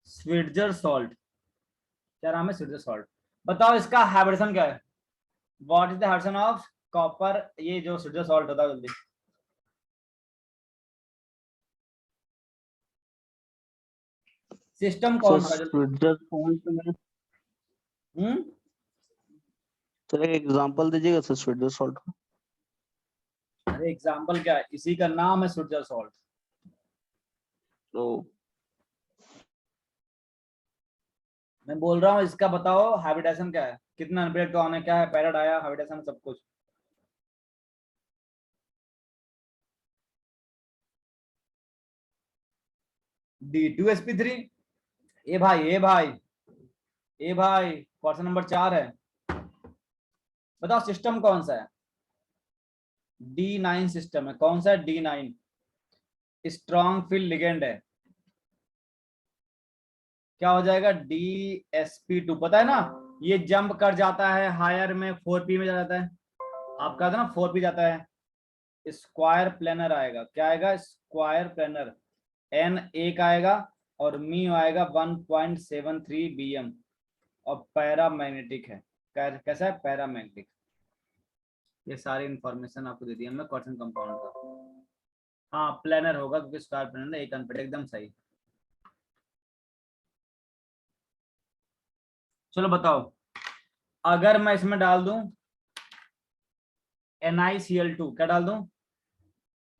Schweizer salt. क्या नाम है? Schweizer salt. बताओ इसका हाइब्रिडेशन क्या है? What is the hybridisation of copper, ये जो स्विट्जर सॉल्ट होता है, जल्दी। सिस्टम सर कौन सा जल्दी? स्विट्जर सॉल्ट में हम्म। सर एक एग्जांपल दीजिएगा सर स्विट्जर सॉल्ट का। अरे एग्जाम्पल क्या है, इसी का नाम है स्विट्जर सॉल्ट। तो मैं बोल रहा हूँ इसका बताओ हाइब्रिडेशन क्या है, कितना इलेक्ट्रॉन है, क्या है पैरेड आया, हाइब्रिडेशन सब कुछ। D2sp3। ए भाई, ए भाई, ए भाई, क्वेश्चन नंबर 4 है। बताओ सिस्टम कौन सा है? D9 सिस्टम है। कौन सा है? D9 स्ट्रॉन्ग फील्ड लिगेंड है। क्या हो जाएगा? DsP2। पता है ना, ये जंप कर जाता है हायर में, 4p में जाता है। आप कहा था ना 4p जाता है। स्क्वायर प्लेनर आएगा, क्या आएगा? Square planar. n 1 आएगा और म्यू आएगा 1.73 bm। और पैरामैग्नेटिक है। कैसा है? पैरामैग्नेटिक। ये सारी इंफॉर्मेशन आपको दे दिया मैं क्वार्टन कंपाउंड का। हाँ प्लेनर होगा क्योंकि स्क्वायर प्लेनर है, एक अनपेड, एकदम सही। चलो बताओ, अगर मैं इसमें डाल दूं NiCl2, क्या डाल दूं?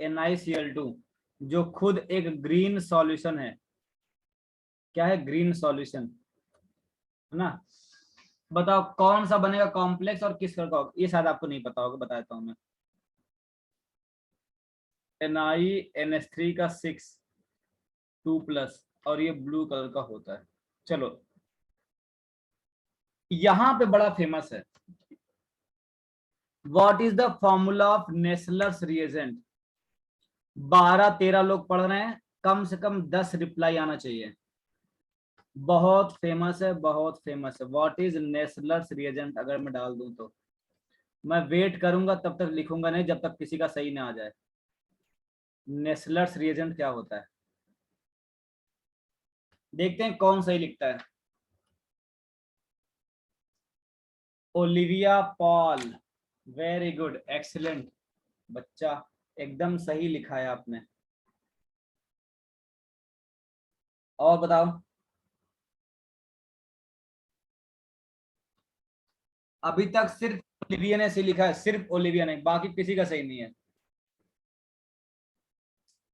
NiCl2, जो खुद एक ग्रीन सॉल्यूशन है। क्या है? ग्रीन सॉल्यूशन, है ना। बताओ कौन सा बनेगा कॉम्प्लेक्स और किस कलर का होगा? ये शायद आपको नहीं पता होगा, बता देता हूं मैं। NiNH3 का 6 2+ और ये ब्लू कलर का होता है। चलो यहां पे बड़ा फेमस है, what is the formula of Nessler's reagent. 12-13 लोग पढ़ रहे हैं, कम से कम 10 रिप्लाई आना चाहिए। बहुत फेमस है, बहुत फेमस है। व्हाट इज नेस्लर्स रिएजेंट अगर मैं डाल दूं तो मैं वेट करूंगा, तब तक लिखूंगा नहीं जब तक किसी का सही ना आ जाए। नेस्लर्स रिएजेंट क्या होता है? देखते हैं कौन सही लिखता है। Olivia Paul, very good, excellent बच्चा, एकदम सही लिखा है आपने। और बताओ। अभी तक सिर्फ ओलिविया ने सही लिखा है, सिर्फ ओलिविया ने, बाकी किसी का सही नहीं है।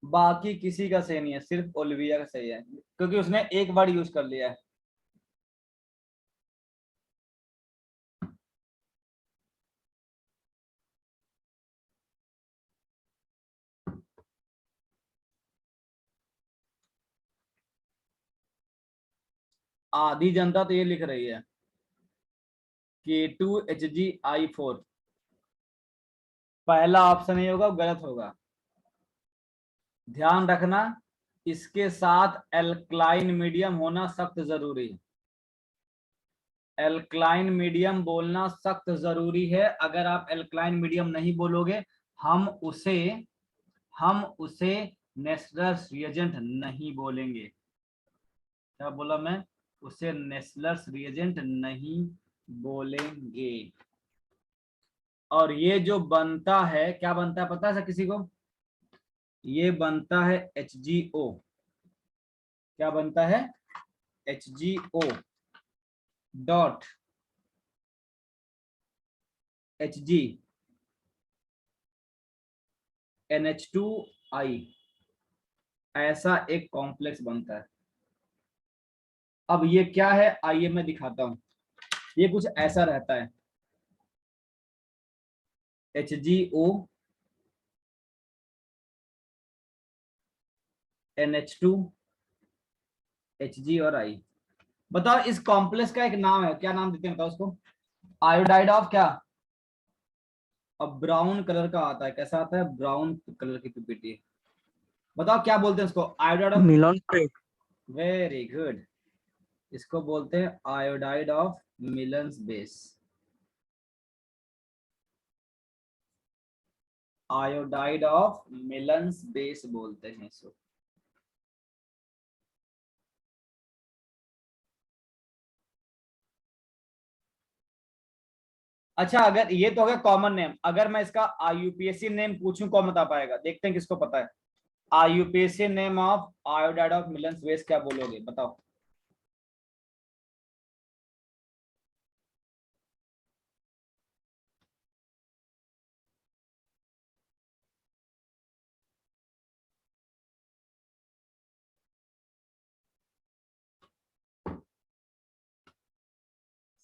बाकी किसी का सही नहीं है, सिर्फ ओलिविया का सही है, क्योंकि उसने एक वर्ड यूज कर लिया है। आधी जनता तो ये लिख रही है K2HgI4। पहला ऑप्शन ही होगा, गलत होगा। ध्यान रखना, इसके साथ एल्कलाइन मीडियम होना सख्त जरूरी है। एल्कलाइन मीडियम बोलना सख्त जरूरी है। अगर आप एल्कलाइन मीडियम नहीं बोलोगे, हम उसे हम उसे नेस्लर्स रिएजेंट नहीं बोलेंगे। क्या बोला मैं? उसे नेस्लर्स रिएजेंट नहीं बोलेंगे। और ये जो बनता है, क्या बनता है पता है सर किसी को? ये बनता है HgO। क्या बनता है? HgO डॉट Hg NH2I, ऐसा एक कॉम्प्लेक्स बनता है। अब ये क्या है आइए मैं दिखाता हूं। ये कुछ ऐसा रहता है, HgO NH2 Hg और I। बताओ इस कॉम्प्लेक्स का एक नाम है, क्या नाम देते हैं बताओ उसको? आयोडाइड ऑफ क्या? अब ब्राउन कलर का आता है, कैसा आता है? ब्राउन कलर की पीपीटी। बताओ क्या बोलते हैं उसको? Iodide of. Millon very good, इसको बोलते हैं iodide of Millon's base. Iodide of Millon's base बोलते हैं इसको। अच्छा, अगर ये तो हो गया कॉमन नेम, अगर मैं इसका आईयूपीएसी नेम पूछूं कौन बता पाएगा? देखते हैं किसको पता है। IUPAC name of iodide of Millon's base क्या बोलोगे, बताओ।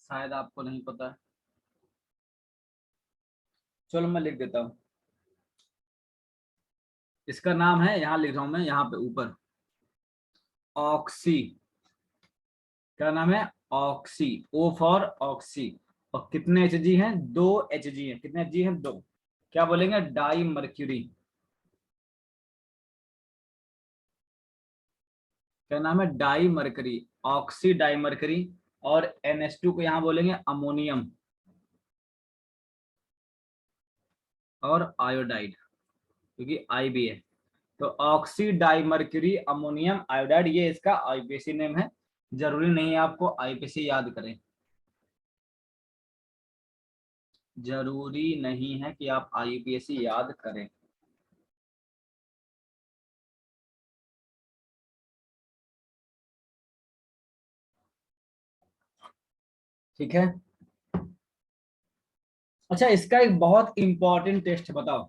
शायद आपको नहीं पता है। चलो मैं लिख देता हूं। इसका नाम है, यहां लिख रहा हूं मैं, यहाँ पे ऊपर, ऑक्सी। क्या नाम है? ऑक्सी। O for oxy. और कितने एच जी हैं? 2 एच जी हैं। कितने एच जी हैं? 2। क्या बोलेंगे? Di mercury. क्या नाम है? Di mercury. Oxy di mercury. और NH2 को यहां बोलेंगे अमोनियम और आयोडाइड, क्योंकि आई भी है। तो oxy di mercury ammonium iodide, ये इसका आईपीएसी नेम है। जरूरी नहीं है आपको आईपीएसी याद करें, जरूरी नहीं है कि आप आईपीएसी याद करें। ठीक है। अच्छा, इसका एक बहुत इंपॉर्टेंट टेस्ट बताओ,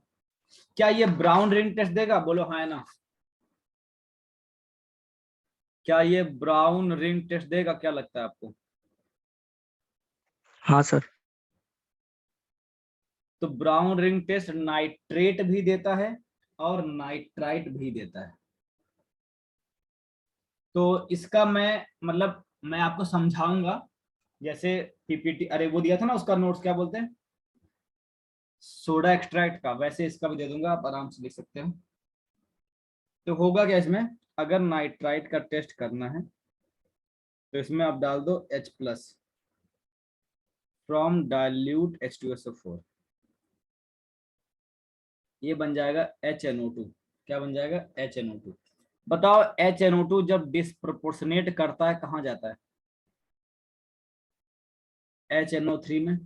क्या ये ब्राउन रिंग टेस्ट देगा? बोलो हाँ या ना। क्या ये ब्राउन रिंग टेस्ट देगा? क्या लगता है आपको? हाँ सर। तो ब्राउन रिंग टेस्ट नाइट्रेट भी देता है और नाइट्राइट भी देता है। तो इसका मैं मतलब मैं आपको समझाऊंगा, जैसे पीपीटी, अरे वो दिया था ना उसका नोट्स, क्या बोलते हैं, सोडा एक्सट्रैक्ट का, वैसे इसका भी दे दूंगा, आप आराम से लिख सकते हो। तो होगा क्या इसमें, अगर नाइट्राइट का टेस्ट करना है तो इसमें आप डाल दो H+ फ्रॉम डाइल्यूट H2SO4, ये बन जाएगा HNO2। क्या बन जाएगा? HNO2। बताओ HNO2 जब डिस्प्रोपोर्शनेट करता है कहाँ जाता है? HNO3 में,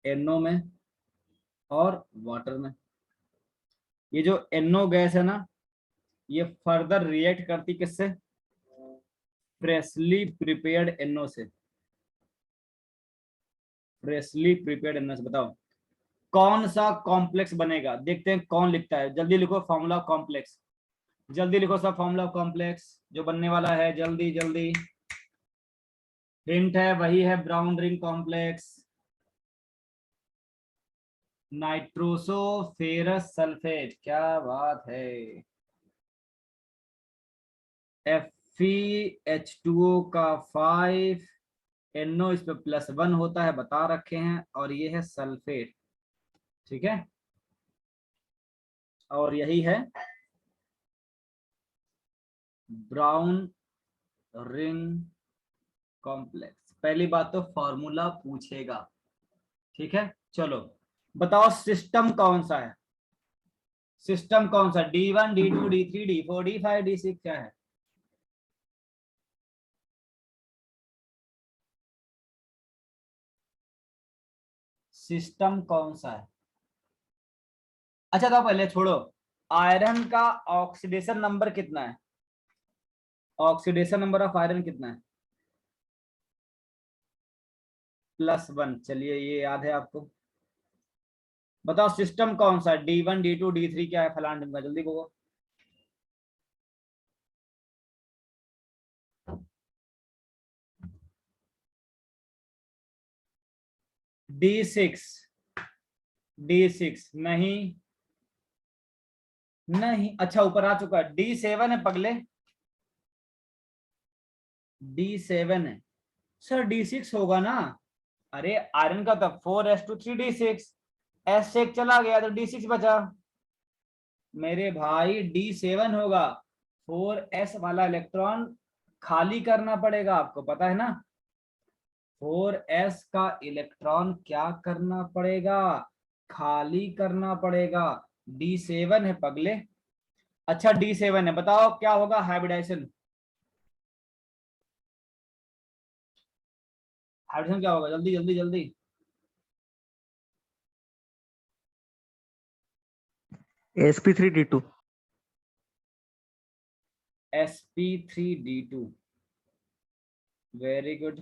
NO में और वाटर में। ये जो NO गैस है ना, ये फर्दर रिएक्ट करती किससे? फ्रेशली प्रिपेयर्ड NO से। फ्रेशली प्रिपेयर्ड NO से। बताओ कौन सा कॉम्प्लेक्स बनेगा? देखते हैं कौन लिखता है, जल्दी लिखो फॉर्मूला कॉम्प्लेक्स। जल्दी लिखो सब फॉर्मूला कॉम्प्लेक्स जो बनने वाला है, जल्दी जल्दी। हिंट है, वही है brown ring complex, nitroso ferrous sulphate. क्या बात है। FeH2O का 5, NO इस पे +1 होता है, बता रखे हैं, और ये है सल्फेट। ठीक है, और यही है ब्राउन रिंग कॉम्प्लेक्स। पहली बात तो फॉर्मूला पूछेगा। ठीक है, चलो बताओ सिस्टम कौन सा है? सिस्टम कौन सा? D1 D2 D3 D4 D5 D6 क्या है? सिस्टम कौन सा है? अच्छा तो पहले छोड़ो, आयरन का ऑक्सीडेशन नंबर कितना है? ऑक्सीडेशन नंबर ऑफ आयरन कितना है? +1। चलिए ये याद है आपको। बताओ सिस्टम कौन सा है? D1 D2 D3 क्या है? फलान ढिमका, जल्दी को। D6। D6 नहीं, नहीं। अच्छा ऊपर आ चुका है, D7 है पगले, D7 है। सर D6 होगा ना? अरे आयरन का था 4s2 3 D6, S6 चला गया तो D6 बचा। मेरे भाई D7 होगा, 4s वाला इलेक्ट्रॉन खाली करना पड़ेगा, आपको पता है ना। 4s का इलेक्ट्रॉन क्या करना पड़ेगा, खाली करना पड़ेगा। D7 है पगले। अच्छा D7 है, बताओ क्या होगा हाइब्रिडाइजेशन। हाइड्रोजन क्या होगा, जल्दी जल्दी जल्दी। sp3d2। sp3d2, very good.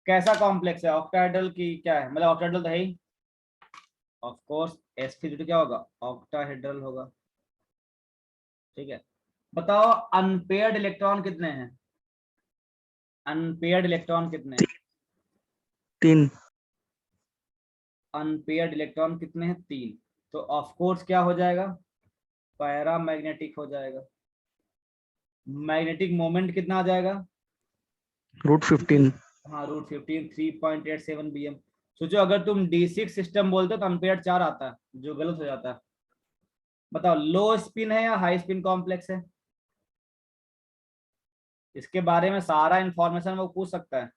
कैसा कॉम्प्लेक्स है, ऑक्टाहेड्रल की क्या है, मतलब ऑक्टाहेड्रल तो है ही ऑफ कोर्स। sp3 क्या होगा, ऑक्टाहेड्रल होगा। ठीक है, बताओ अनपेयर्ड इलेक्ट्रॉन कितने हैं, अनपेयर्ड इलेक्ट्रॉन कितने हैं। 3। अनपेयर्ड इलेक्ट्रॉन कितने हैं, 3। तो ऑफ कोर्स क्या हो जाएगा, पैरामैग्नेटिक हो जाएगा। मैग्नेटिक मोमेंट कितना आ जाएगा, √15। हाँ √15, 3.87 bm। सोचो अगर तुम D6 सिस्टम बोलते तो अनपेयर्ड 4 आता, जो गलत हो जाता है। बताओ लो स्पिन है या हाई स्पिन कॉम्प्लेक्स है। इसके बारे में सारा इंफॉर्मेशन वो पूछ सकता है।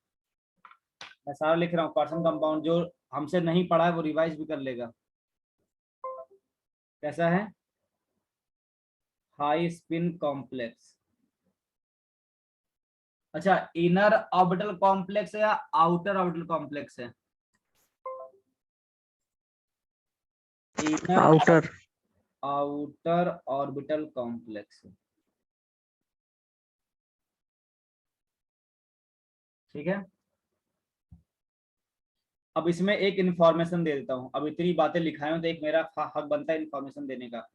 मैं सारा लिख रहा हूँ, क्वार्टन कंपाउंड जो हमसे नहीं पढ़ा है वो रिवाइज भी कर लेगा। कैसा है, हाई स्पिन कॉम्प्लेक्स। अच्छा इनर ऑर्बिटल कॉम्प्लेक्स है या आउटर ऑर्बिटल कॉम्प्लेक्स है, inner outer. Outer orbital complex. ठीक है, अब इसमें एक इंफॉर्मेशन दे देता हूं, अब इतनी बातें लिखाई हूं तो एक मेरा हक बनता है इंफॉर्मेशन देने का।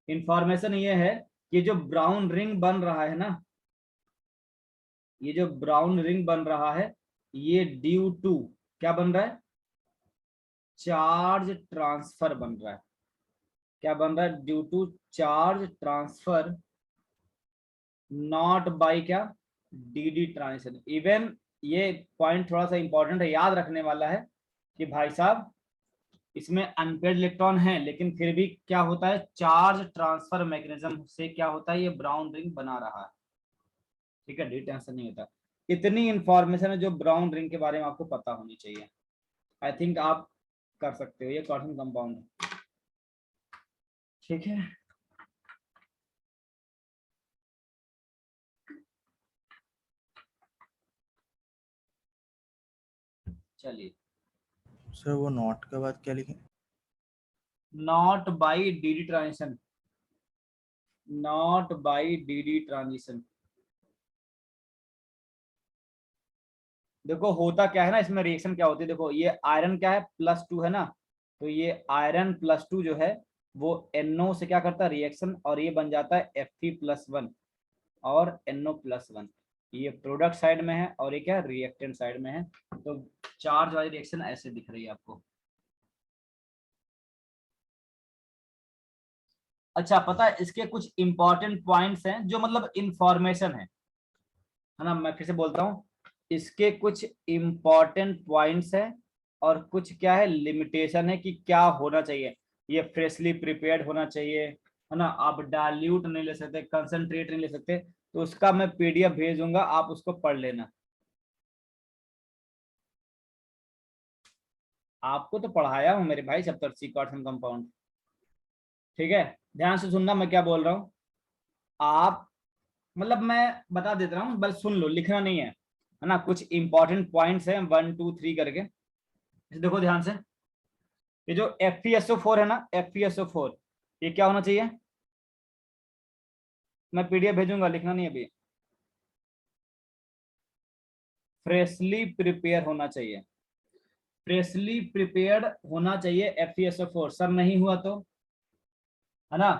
इंफॉर्मेशन ये है कि जो ब्राउन रिंग बन रहा है ना, ये जो ब्राउन रिंग बन रहा है, ये ड्यू टू क्या बन रहा है, चार्ज ट्रांसफर बन रहा है। क्या बन रहा है, due to charge transfer, not by क्या, डी ट्रांजिशन। इवन ये पॉइंट थोड़ा सा इंपॉर्टेंट है, याद रखने वाला है कि भाई साहब इसमें अनपेयर्ड इलेक्ट्रॉन है लेकिन फिर भी क्या होता है, चार्ज ट्रांसफर मैकेनिज्म से क्या होता है, ये ब्राउन रिंग बना रहा है। ठीक है, डी टेंशन नहीं होता। इतनी इंफॉर्मेशन है जो ब्राउन रिंग के बारे में आपको पता होनी चाहिए। आई थिंक आप कर सकते हो, ये क्वार्टन कंपाउंड है। ठीक है, चलिए। सर वो नॉट के बाद क्या लिखें? Not by D transition, not by D transition. देखो होता क्या है ना, इसमें रिएक्शन क्या होती है, देखो ये आयरन क्या है, +2 है ना, तो ये आयरन +2 जो है वो NO से क्या करता है रिएक्शन, और ये बन जाता है Fe+1 और NO+1। ये प्रोडक्ट साइड में है और ये क्या रिएक्टेंट साइड में है। तो चार्ज वाली रिएक्शन ऐसे दिख रही है आपको। अच्छा पता है इसके कुछ इंपॉर्टेंट पॉइंट्स हैं जो मतलब इंफॉर्मेशन है ना, मैं फिर से बोलता हूँ, इसके कुछ इंपॉर्टेंट पॉइंट्स हैं और कुछ क्या है लिमिटेशन है कि क्या होना चाहिए। ये फ्रेशली प्रिपेयर्ड होना चाहिए, है ना, आप डाइल्यूट नहीं ले सकते, कंसंट्रेट नहीं ले सकते। तो उसका मैं PDF भेज दूंगा, आप उसको पढ़ लेना। आपको तो पढ़ाया हूँ मेरे भाई सप्तर्षि क्वार्टन कंपाउंड। ठीक है, ध्यान से सुनना मैं क्या बोल रहा हूँ। आप मतलब मैं बता देता हूँ, बस सुन लो, लिखना नहीं है ना। कुछ इंपॉर्टेंट पॉइंट्स हैं 1 2 3 करके, देखो ध्यान से। ये जो FeSO4 है ना, FeSO4 ये क्या होना चाहिए, मैं PDF भेजूंगा, लिखना नहीं अभी। फ्रेशली प्रिपेयर होना चाहिए, फ्रेशली प्रिपेयर्ड होना चाहिए FeSO4। सर नहीं हुआ तो, है ना,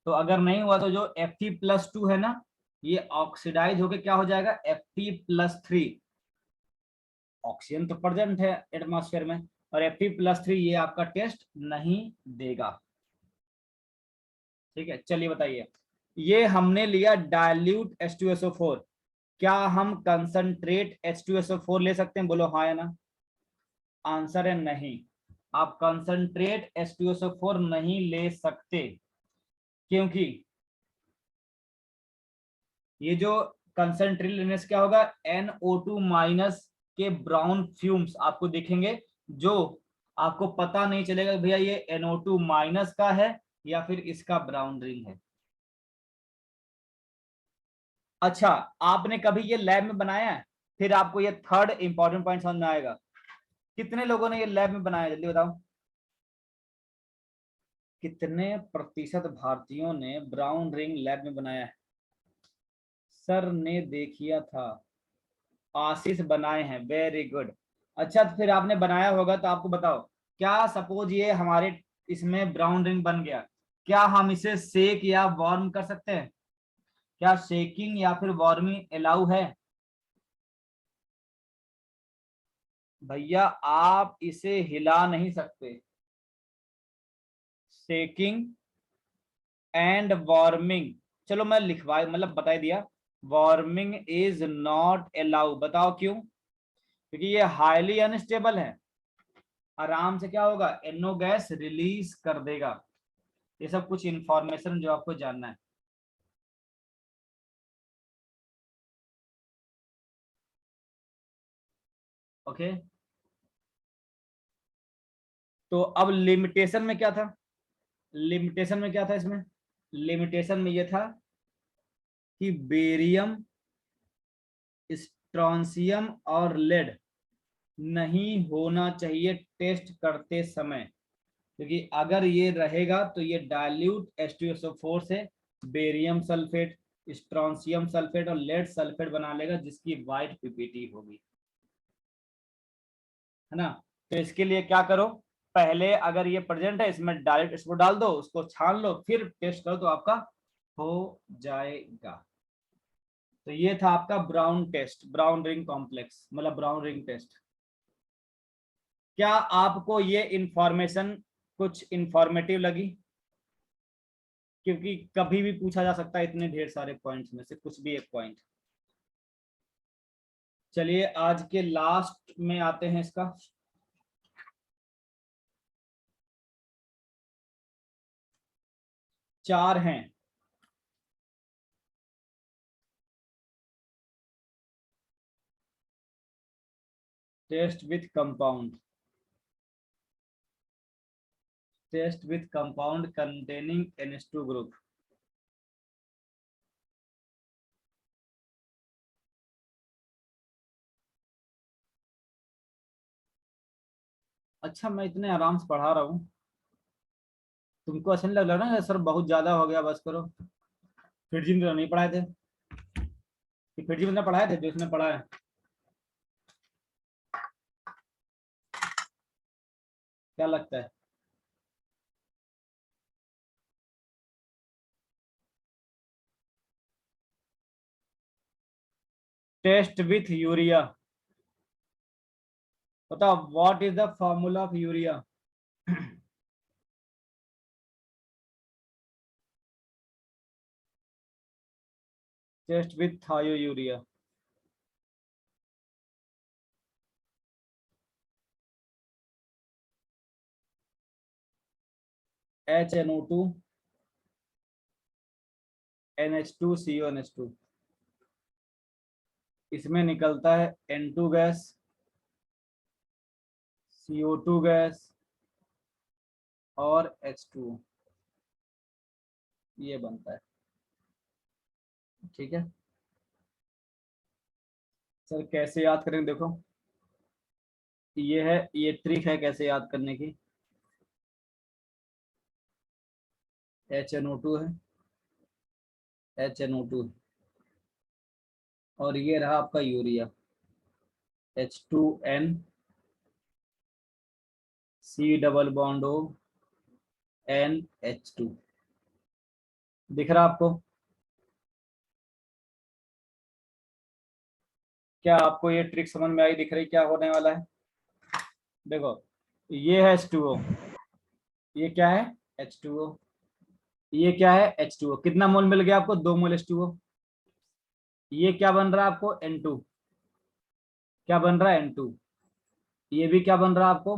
तो अगर नहीं हुआ तो जो Fe+2 है ना, ये ऑक्सीडाइज होके क्या हो जाएगा, Fe+3। ऑक्सीजन तो प्रेजेंट है एटमॉस्फेयर में, और Fe+3 ये आपका टेस्ट नहीं देगा। ठीक है, चलिए बताइए, ये हमने लिया डाइल्यूट H2SO4, क्या हम कंसंट्रेट H2SO4 ले सकते हैं, बोलो हाँ या ना। आंसर है नहीं, आप कंसंट्रेट H2SO4 नहीं ले सकते। क्योंकि ये जो कंसंट्रेटेडनेस क्या होगा, NO2 माइनस के ब्राउन फ्यूम्स आपको दिखेंगे, जो आपको पता नहीं चलेगा भैया ये NO2 माइनस का है या फिर इसका ब्राउन रिंग है। अच्छा, आपने कभी ये लैब में बनाया है? फिर आपको ये थर्ड इंपॉर्टेंट पॉइंट समझ में आएगा। कितने लोगों ने ये लैब में बनाया, जल्दी बताओ। कितने प्रतिशत भारतीयों ने ब्राउन रिंग लैब में बनाया है? सर ने देखिया था, आशीष बनाए हैं, वेरी गुड। अच्छा, तो फिर आपने बनाया होगा तो आपको बताओ, क्या सपोज ये हमारे इसमें ब्राउन रिंग बन गया, क्या हम इसे सेक या वार्म कर सकते हैं? क्या शेकिंग या फिर वार्मिंग अलाउ है? भैया आप इसे हिला नहीं सकते। शेकिंग एंड वार्मिंग, चलो मैं लिखवा मतलब बता दिया, वार्मिंग इज नॉट अलाउ। बताओ क्यों? क्योंकि ये हाईली अनस्टेबल है, आराम से क्या होगा, NO गैस रिलीज कर देगा। ये सब कुछ इंफॉर्मेशन जो आपको जानना है। ओके, तो अब लिमिटेशन में क्या था? लिमिटेशन में क्या था इसमें? लिमिटेशन में ये था कि बेरियम, स्ट्रॉन्सियम और लेड नहीं होना चाहिए टेस्ट करते समय, क्योंकि अगर ये रहेगा तो ये डाइल्यूट H2SO4 से बेरियम सल्फेट, स्ट्रॉन्सियम सल्फेट और लेड सल्फेट बना लेगा, जिसकी वाइट पीपीटी होगी, है ना। तो इसके लिए क्या करो, पहले अगर ये प्रेजेंट है इसमें डायरेक्ट इसको डाल दो, उसको छान लो, फिर टेस्ट करो तो आपका हो जाएगा। तो ये था आपका brown test, brown ring complex मतलब ब्राउन रिंग टेस्ट। क्या आपको ये इंफॉर्मेशन कुछ इंफॉर्मेटिव लगी? क्योंकि कभी भी पूछा जा सकता है इतने ढेर सारे पॉइंट्स में से कुछ भी एक पॉइंट। चलिए आज के लास्ट में आते हैं इसका। चार हैं। Test with compound, test with compound containing NH2 group. अच्छा, मैं इतने आराम से पढ़ा रहा हूँ, तुमको ऐसा नहीं लग रहा ना सर बहुत ज्यादा हो गया, बस करो। फिर जी में नहीं पढ़ाए थे, फिर जी में पढ़ाए थे जो इसने पढ़ा है। क्या लगता है? टेस्ट विथ यूरिया, बताओ what is the formula of urea? Test with thiourea. HNO2 NH2 CO NH2, इसमें निकलता है N2 गैस, CO2 गैस और H2O, ये बनता है। ठीक है सर, कैसे याद करेंगे देखो, ये है, ये ट्रिक है कैसे याद करने की। HNO2 है, HNO2 और ये रहा आपका urea H2N, C double bond O NH2। दिख रहा आपको? क्या आपको ये ट्रिक समझ में आई, दिख रही क्या होने वाला है? देखो, ये है H2O, ये क्या है H2O, ये क्या है H2O, कितना मोल मिल गया आपको? 2 मोल H2O। ये क्या बन रहा है आपको? N2। क्या बन रहा है? N2। ये भी क्या बन रहा है आपको?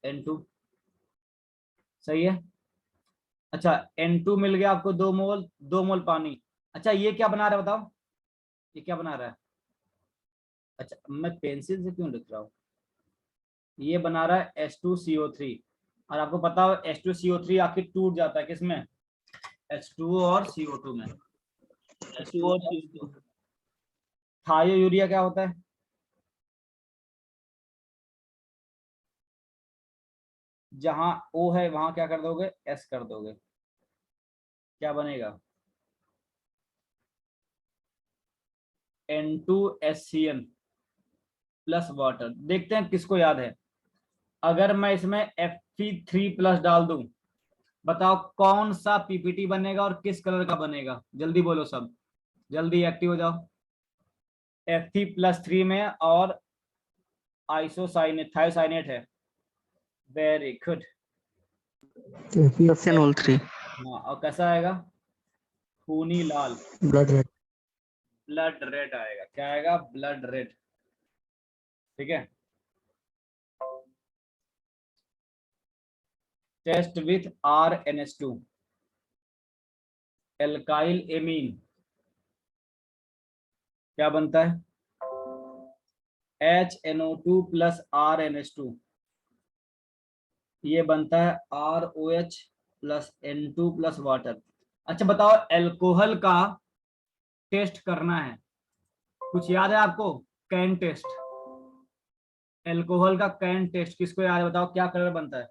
N2। सही है। अच्छा, N2 मिल गया आपको 2 मोल, 2 मोल पानी। अच्छा, ये क्या बना रहा है बताओ? ये क्या बना रहा है? अच्छा, मैं पेंसिल से क्यों लिख रहा हूँ? ये बना रहा है H2CO3। और आपको पता हो H2CO3 आखिर टूट जाता है किसमें? H2O और CO2 में। H2O और CO2। थायो यूरिया क्या होता है? जहां O है वहां क्या कर दोगे? S कर दोगे। क्या बनेगा? N2HCl plus water. देखते हैं किसको याद है। अगर मैं इसमें Fe3+ डाल दूं, बताओ कौन सा पीपीटी बनेगा और किस कलर का बनेगा? जल्दी बोलो सब, जल्दी एक्टिव हो जाओ। Fe+3 में और आइसोसाइनेट थायोसाइनेट है। Very good. FeNO3 हाँ, और कैसा आएगा? खूनी लाल, ब्लड रेड। ब्लड रेड आएगा। क्या आएगा? Blood red. ठीक है। Test with RNH2 alkyl amine क्या बनता है? HNO2 plus RNH2। ये बनता है ROH plus N2 plus water. अच्छा बताओ, एल्कोहल का टेस्ट करना है, कुछ याद है आपको? कैन टेस्ट, एल्कोहल का कैन टेस्ट किसको याद है? बताओ क्या कलर बनता है?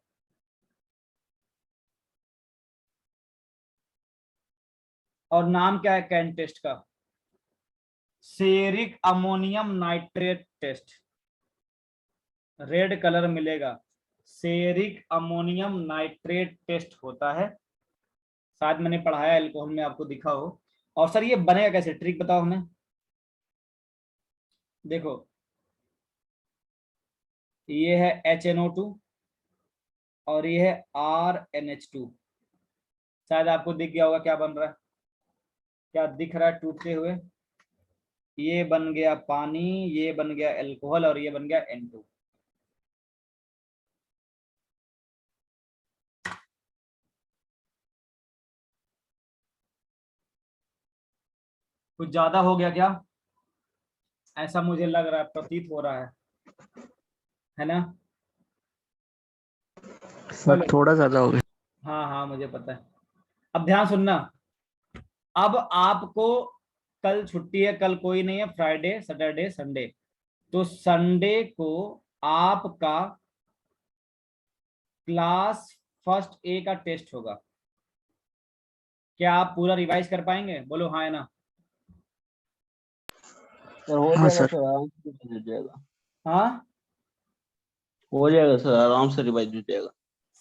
और नाम क्या है कैन टेस्ट का? Ceric ammonium nitrate test. Red colour मिलेगा। सेरिक अमोनियम नाइट्रेट टेस्ट होता है। शायद मैंने पढ़ाया एल्कोहल में, आपको दिखा हो। और सर ये बनेगा कैसे? ट्रिक बताओ हमें। देखो, ये है HNO2 और ये है RNH2। शायद आपको दिख गया होगा क्या बन रहा है। क्या दिख रहा है टूटते हुए? ये बन गया पानी, ये बन गया एल्कोहल और ये बन गया N2। कुछ ज्यादा हो गया क्या? ऐसा मुझे लग रहा है, प्रतीत हो रहा है ना? सर थोड़ा ज्यादा हो गया। हाँ हाँ, मुझे पता है। अब ध्यान सुनना। अब आपको कल छुट्टी है, कल कोई नहीं है, फ्राइडे सैटरडे संडे। तो संडे को आपका क्लास फर्स्ट ए का टेस्ट होगा। क्या आप पूरा रिवाइज कर पाएंगे? बोलो हाँ या ना। सर हो हाँ जाएगा सर। सर, आराम से रिवाइज हो जाएगा। हाँ, हो जाएगा सर, आराम से रिवाइज हो जाएगा।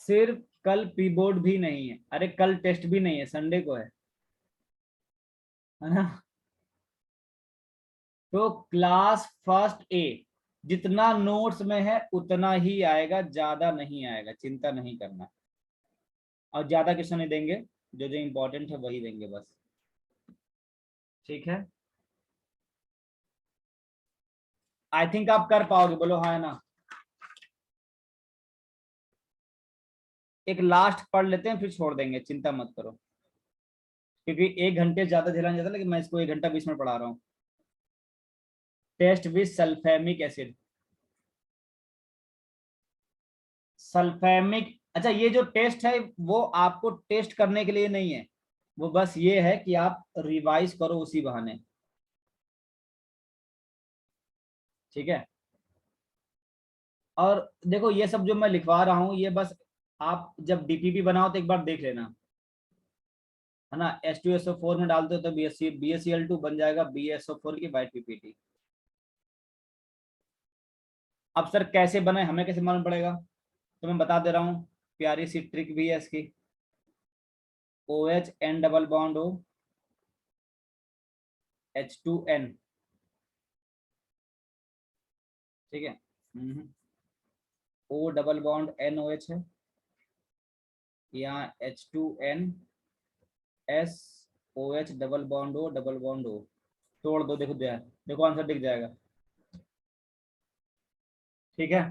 सिर्फ कल प्री बोर्ड भी नहीं है, अरे कल टेस्ट भी नहीं है, संडे को है ना? तो क्लास फर्स्ट ए जितना नोट्स में है उतना ही आएगा, ज्यादा नहीं आएगा, चिंता नहीं करना। और ज्यादा क्वेश्चन नहीं देंगे, जो जो इंपॉर्टेंट है वही देंगे बस। ठीक है, आई थिंक आप कर पाओगे, बोलो हाँ या ना। एक लास्ट पढ़ लेते हैं फिर छोड़ देंगे, चिंता मत करो, क्योंकि 1 घंटे ज्यादा झेला नहीं जाता, लेकिन मैं इसको 1 घंटा 20 मिनट पढ़ा रहा हूँ। Test with sulphamic acid. Sulphamic, अच्छा ये जो टेस्ट है वो आपको टेस्ट करने के लिए नहीं है, वो बस ये है कि आप रिवाइज करो उसी बहाने। ठीक है। और देखो ये सब जो मैं लिखवा रहा हूँ ये बस आप जब डीपीपी बनाओ तो एक बार देख लेना, है ना? H2SO4 में डालते हो तो BaCl2 बन जाएगा BaSO4 की वाइट पीपीटी। अब सर कैसे बने, हमें कैसे मालूम पड़ेगा? तो मैं बता दे रहा हूँ, प्यारी सी ट्रिक भी है इसकी। OH N double bond O H2N। ठीक है। O डबल बॉन्ड NOH है, यहाँ H2N SOH double bond O double bond O। तोड़ दो, देखो दिया, देखो आंसर दिख जाएगा। ठीक है।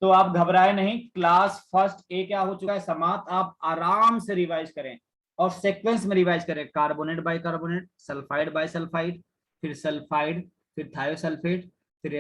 तो आप घबराए नहीं, क्लास फर्स्ट ए क्या हो चुका है समाप्त। आप आराम से रिवाइज करें और सीक्वेंस में रिवाइज करें, carbonate bicarbonate, sulphide bisulphide, फिर सल्फाइड, फिर थायोसल्फेट, फिर